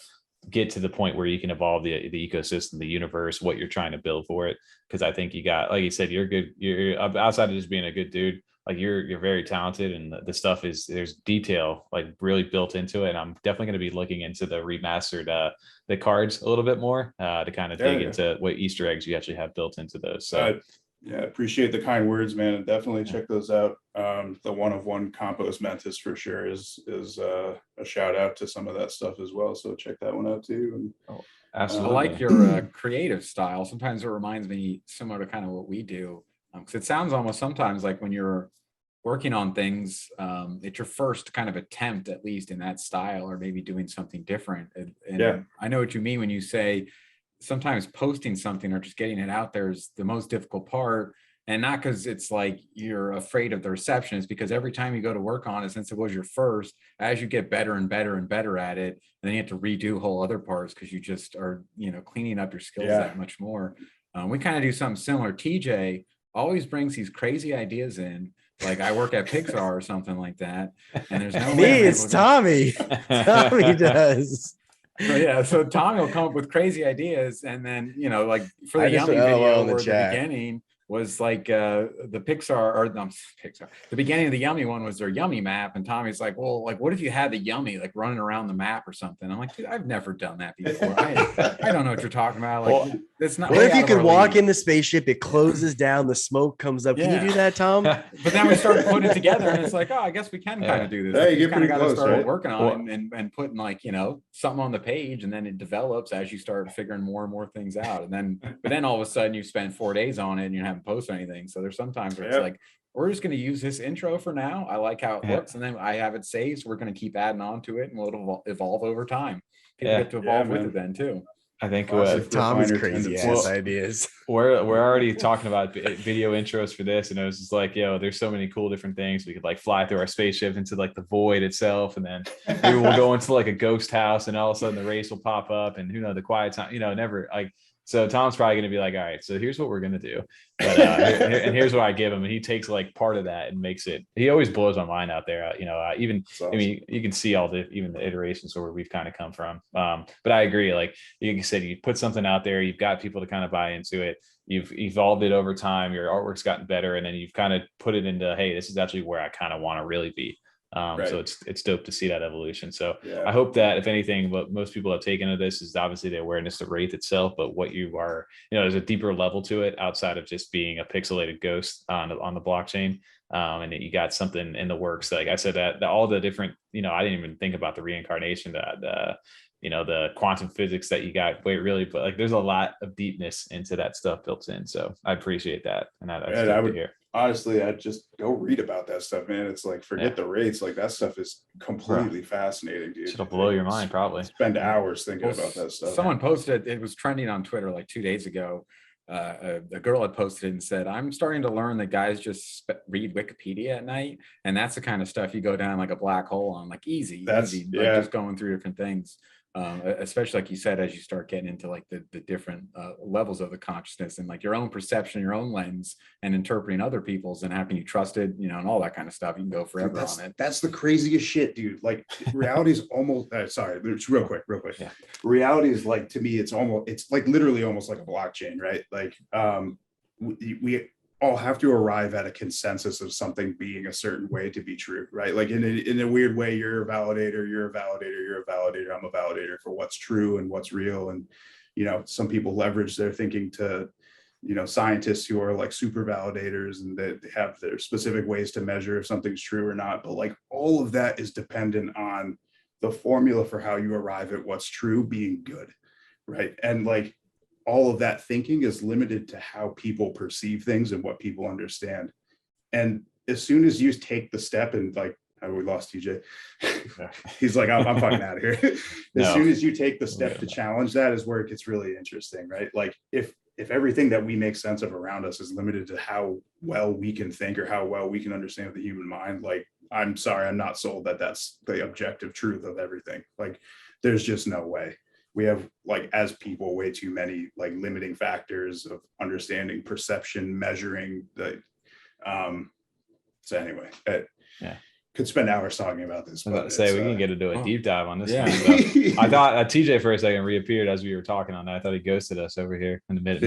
get to the point where you can evolve the ecosystem, the universe, what you're trying to build for it. Because I think you got, like you said, you're good. You're outside of just being a good dude. Like, you're very talented, and the stuff there's detail like really built into it. And I'm definitely going to be looking into the remastered the cards a little bit more to kind of dig into what Easter eggs you actually have built into those. So appreciate the kind words, man, and definitely check those out. The 1 of 1 Compost Mantis for sure is a shout out to some of that stuff as well. So check that one out too. And absolutely. I like your creative style. Sometimes it reminds me similar to kind of what we do. Because it sounds almost sometimes like when you're working on things, it's your first kind of attempt, at least in that style, or maybe doing something different. And I know what you mean when you say sometimes posting something or just getting it out there is the most difficult part. And not because it's like you're afraid of the reception, it's because every time you go to work on it, since it was your first, as you get better and better and better at it, and then you have to redo whole other parts because you just are, you know, cleaning up your skills that much more. We kind of do something similar. TJ always brings these crazy ideas in. Like I work at Pixar or something like that. And there's no me, it's Tommy. Tommy does. So Tommy will come up with crazy ideas, and then, you know, like for the Yummy video where the beginning was like the beginning of the Yummy one was their Yummy map, and Tommy's like, well, like what if you had the Yummy like running around the map or something? I'm like, dude, I've never done that before. I don't know what you're talking about. Like it's not. What if you could walk in the spaceship, it closes down, the smoke comes up? Can you do that, Tom? But then we started putting it together, and it's like, oh, I guess we can kind of do this. Hey, you kind of got to start right? working on it and putting, like, you know, something on the page, and then it develops as you start figuring more and more things out. And then, but then all of a sudden you spend 4 days on it and you haven't posted anything. So there's sometimes where it's like, we're just going to use this intro for now. I like how it looks, and then I have it saved. So we're going to keep adding on to it, and it'll evolve over time. People get to evolve with it then too. I think Tommy's crazy ass ideas. We're already talking about video intros for this, and it was just like, yo, there's so many cool different things. We could like fly through our spaceship into like the void itself, and then maybe we'll go into like a ghost house, and all of a sudden the race will pop up, and who knows, the quiet time, you know, never like. So Tom's probably going to be like, all right, so here's what we're going to do. But, and here's what I give him. And he takes like part of that and makes it, he always blows my mind out there. You know, even, awesome. I mean, you can see all the, even the iterations where we've kind of come from. But I agree. Like you said, you put something out there, you've got people to kind of buy into it. You've evolved it over time. Your artwork's gotten better. And then you've kind of put it into, hey, this is actually where I kind of want to really be. So it's dope to see that evolution. So I hope that if anything, what most people have taken of this is obviously the awareness of Wraith itself, but what you are, you know, there's a deeper level to it outside of just being a pixelated ghost on the blockchain. And that you got something in the works. Like I said, that all the different, you know, I didn't even think about the reincarnation, you know, the quantum physics that you got. But like there's a lot of deepness into that stuff built in. So I appreciate that. And I would hear. Honestly, I'd just go read about that stuff, man. It's like, forget the rates. Like that stuff is completely fascinating, dude. It'll blow your mind, probably. Spend hours thinking about that stuff. Someone posted, it was trending on Twitter like 2 days ago. A girl had posted and said, I'm starting to learn that guys just read Wikipedia at night. And that's the kind of stuff you go down like a black hole on, like easy, like just going through different things. Especially like you said, as you start getting into like the different levels of the consciousness and like your own perception, your own lens, and interpreting other people's and having you trusted, you know, and all that kind of stuff. You can go forever on it. That's the craziest shit, dude. Like reality is almost sorry, it's real quick. Yeah. Reality is like, to me, it's like literally almost like a blockchain, right? Like we all have to arrive at a consensus of something being a certain way to be true, right? Like in a weird way, you're a validator, you're a validator, you're a validator, I'm a validator for what's true and what's real. And, you know, some people leverage their thinking to, you know, scientists who are like super validators, and they have their specific ways to measure if something's true or not. But like all of that is dependent on the formula for how you arrive at what's true being good, right? And like, all of that thinking is limited to how people perceive things and what people understand. And as soon as you take the step and like, we lost TJ. He's like, I'm fucking out of here. As soon as you take the step to challenge that is where it gets really interesting, right? Like if everything that we make sense of around us is limited to how well we can think or how well we can understand the human mind, like, I'm sorry, I'm not sold that that's the objective truth of everything. Like, there's just no way. We have, like, as people, way too many like limiting factors of understanding, perception, measuring the so anyway, could spend hours talking about this. But we can get into a deep dive on this one. So I thought TJ for a second reappeared as we were talking on that. I thought he ghosted us over here in the minute.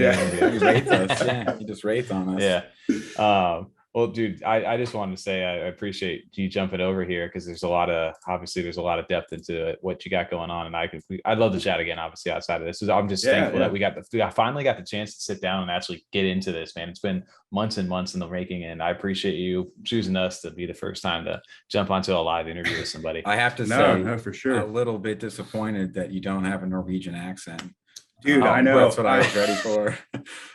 He just wraithed on us. Well, dude, I just wanted to say I appreciate you jumping over here, because there's a lot of depth into what you got going on, and I'd love to chat again, obviously, outside of this. I'm just thankful that I finally got the chance to sit down and actually get into this, man. It's been months and months in the making, and I appreciate you choosing us to be the first time to jump onto a live interview with somebody. I have to say, for sure, a little bit disappointed that you don't have a Norwegian accent. Dude, I know. That's what I was ready for.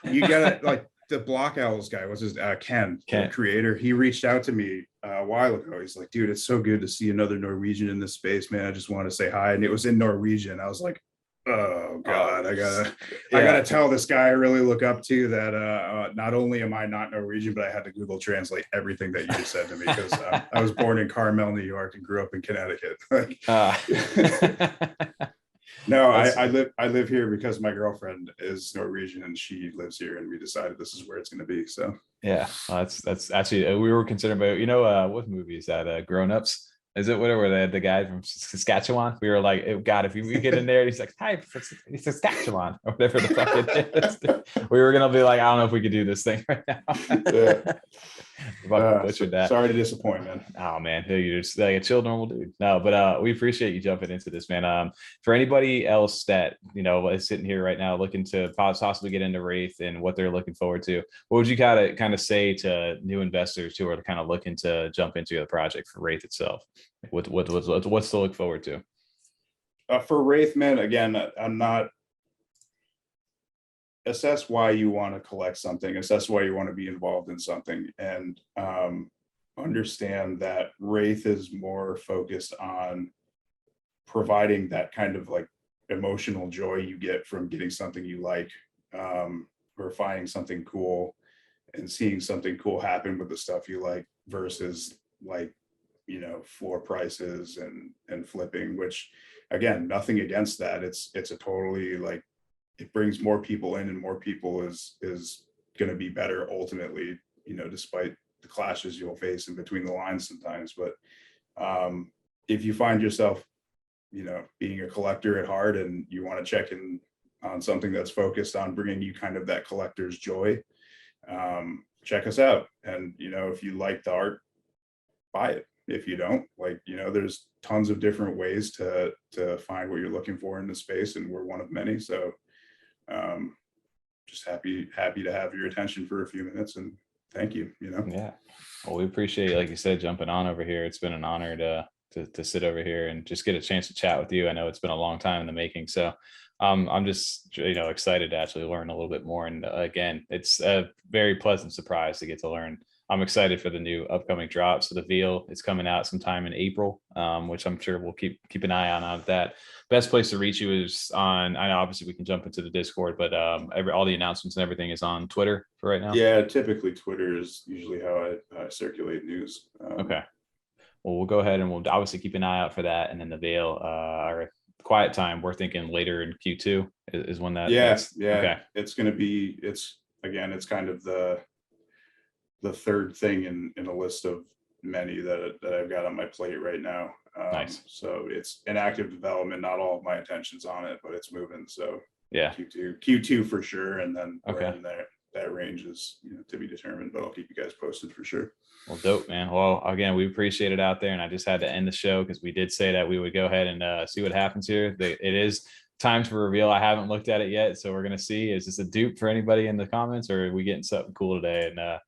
You gotta, like, the Block Owls guy, was his Ken, the creator, he reached out to me a while ago. He's like, dude, it's so good to see another Norwegian in this space, man. I just want to say hi. And it was in Norwegian. I was like, Oh God, I gotta tell this guy I really look up to that not only am I not Norwegian, but I had to Google translate everything that you just said to me because I was born in Carmel, New York, and grew up in Connecticut. No, I live here because my girlfriend is Norwegian and she lives here, and we decided this is where it's going to be. So yeah, that's actually we were considering about what movie is that? Grown Ups. Is it whatever the guy from Saskatchewan? We were like, oh, God, if we get in there, he's like, hi, it's Saskatchewan or whatever the fuck it is. We were gonna be like, I don't know if we could do this thing right now. Yeah. Butchered that. Sorry to disappoint, man. Oh man, you're just like a chill normal dude. No, but we appreciate you jumping into this, man. For anybody else that is sitting here right now looking to possibly get into Wraith and what they're looking forward to, what would you kind of say to new investors who are kind of looking to jump into the project for Wraith itself? What's to look forward to? For Wraith, man, again, I'm not. Assess why you want to collect something, assess why you want to be involved in something, and understand that Wraith is more focused on providing that kind of like emotional joy you get from getting something you like, or finding something cool and seeing something cool happen with the stuff you like versus like, floor prices and flipping, which again, nothing against that. It's a totally like, it brings more people in and more people is going to be better ultimately, despite the clashes you'll face in between the lines sometimes. But if you find yourself, being a collector at heart and you want to check in on something that's focused on bringing you kind of that collector's joy, check us out. And, if you like the art, buy it. If you don't, there's tons of different ways to find what you're looking for in the space, and we're one of many. So just happy to have your attention for a few minutes, and thank you. Yeah, well, we appreciate, like you said, jumping on over here. It's been an honor to sit over here and just get a chance to chat with you. I know it's been a long time in the making, so I'm just excited to actually learn a little bit more. And again, it's a very pleasant surprise to get to learn. I'm excited for the new upcoming drop. So the Veil is coming out sometime in April, which I'm sure we'll keep an eye on that. Best place to reach you is on, I know obviously we can jump into the Discord, but all the announcements and everything is on Twitter for right now. Yeah, typically Twitter is usually how I circulate news. Okay. Well, we'll go ahead and we'll obviously keep an eye out for that. And then the Veil, our Quiet Time, we're thinking later in Q2 is when that. Yeah. Okay. It's going to be, it's kind of the third thing in a list of many that I've got on my plate right now. Nice. So it's in active development. Not all of my attention's on it, but it's moving. So yeah, Q2 for sure. And then okay, in that range is to be determined, but I'll keep you guys posted for sure. Well, dope, man. Well, again, we appreciate it out there, and I just had to end the show because we did say that we would go ahead and see what happens here. It is time to reveal. I haven't looked at it yet, so we're gonna see. Is this a dupe for anybody in the comments, or are we getting something cool today? And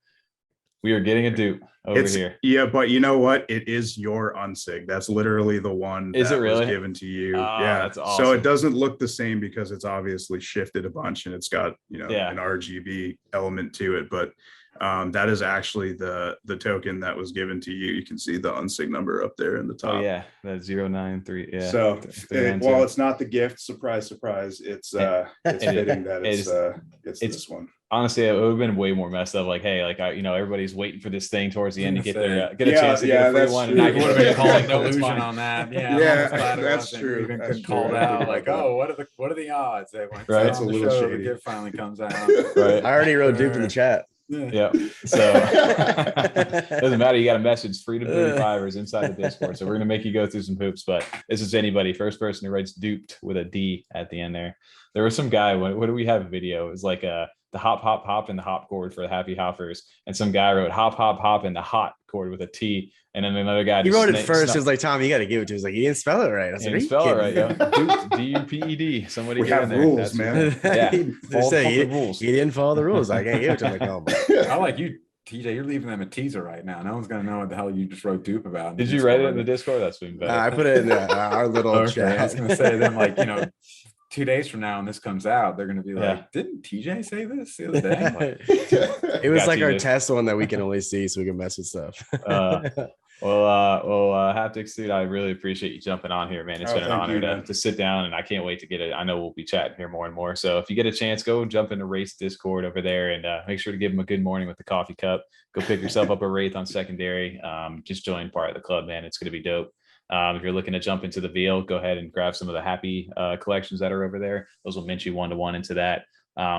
we are getting a dupe over here. Yeah, but you know what? It is your unsig. That's literally the one that was given to you. Yeah, that's awesome. So it doesn't look the same because it's obviously shifted a bunch and it's got an RGB element to it. But that is actually the token that was given to you. You can see the unsig number up there in the top. Oh yeah, that 093. Yeah. So while it's not the gift, surprise, it's fitting that it's this one. Honestly, it would have been way more messed up. Like, hey, everybody's waiting for this thing towards the end to get a chance to get a free one. And I would have been calling no illusion on that. Yeah, that's true. Even called out like, oh, what are the odds? Right. That's a little shady. The gift finally comes out. Right. I already wrote dupe in the chat. Yeah. So doesn't matter. You got a message. Freedom 35ers inside the Discord. So we're gonna make you go through some hoops. But this is anybody. First person who writes duped with a D at the end there. There was some guy. What do we have a video? It was like the hop and the hop chord for the happy hoppers, and some guy wrote hop and the hot chord with a T, and then another guy he wrote it first. It was like, Tom, you got to give it to. He was like, you didn't spell it right. I was like, spell it right. Yeah. DUPED. Somebody we have rules, man. Yeah, he didn't follow the rules. I can't give it to him. Like, oh, I like you, TJ. You're leaving them a teaser right now. No one's gonna know what the hell you just wrote dupe about. Did you write it in the Discord? That's been better. I put it in our little chat. I was gonna say then 2 days from now, and this comes out, they're going to be like, didn't TJ say this the other day? It was like our test one that we can only see so we can mess with stuff. Haaptics, dude, I really appreciate you jumping on here, man. It's been an honor to sit down, and I can't wait to get it. I know we'll be chatting here more and more. So if you get a chance, go jump into Wraith's Discord over there, and make sure to give them a good morning with the coffee cup. Go pick yourself up a Wraith on secondary. Just join part of the club, man. It's going to be dope. If you're looking to jump into the VL, go ahead and grab some of the Happy collections that are over there. Those will mint you 1-to-1 into that.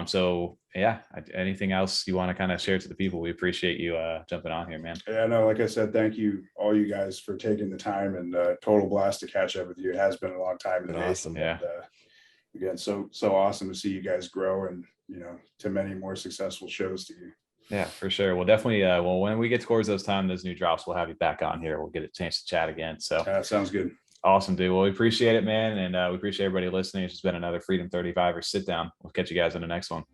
So yeah, anything else you want to kind of share to the people? We appreciate you jumping on here, man. Yeah, no, like I said, thank you all you guys for taking the time, and total blast to catch up with you. It has been a long time. Awesome. Yeah. And, again, so awesome to see you guys grow, and to many more successful shows to you. Yeah, for sure. We'll definitely, when we get towards those new drops, we'll have you back on here. We'll get a chance to chat again. So sounds good. Awesome, dude. Well, we appreciate it, man. And we appreciate everybody listening. It's just been another Freedom 35er sit down. We'll catch you guys on the next one.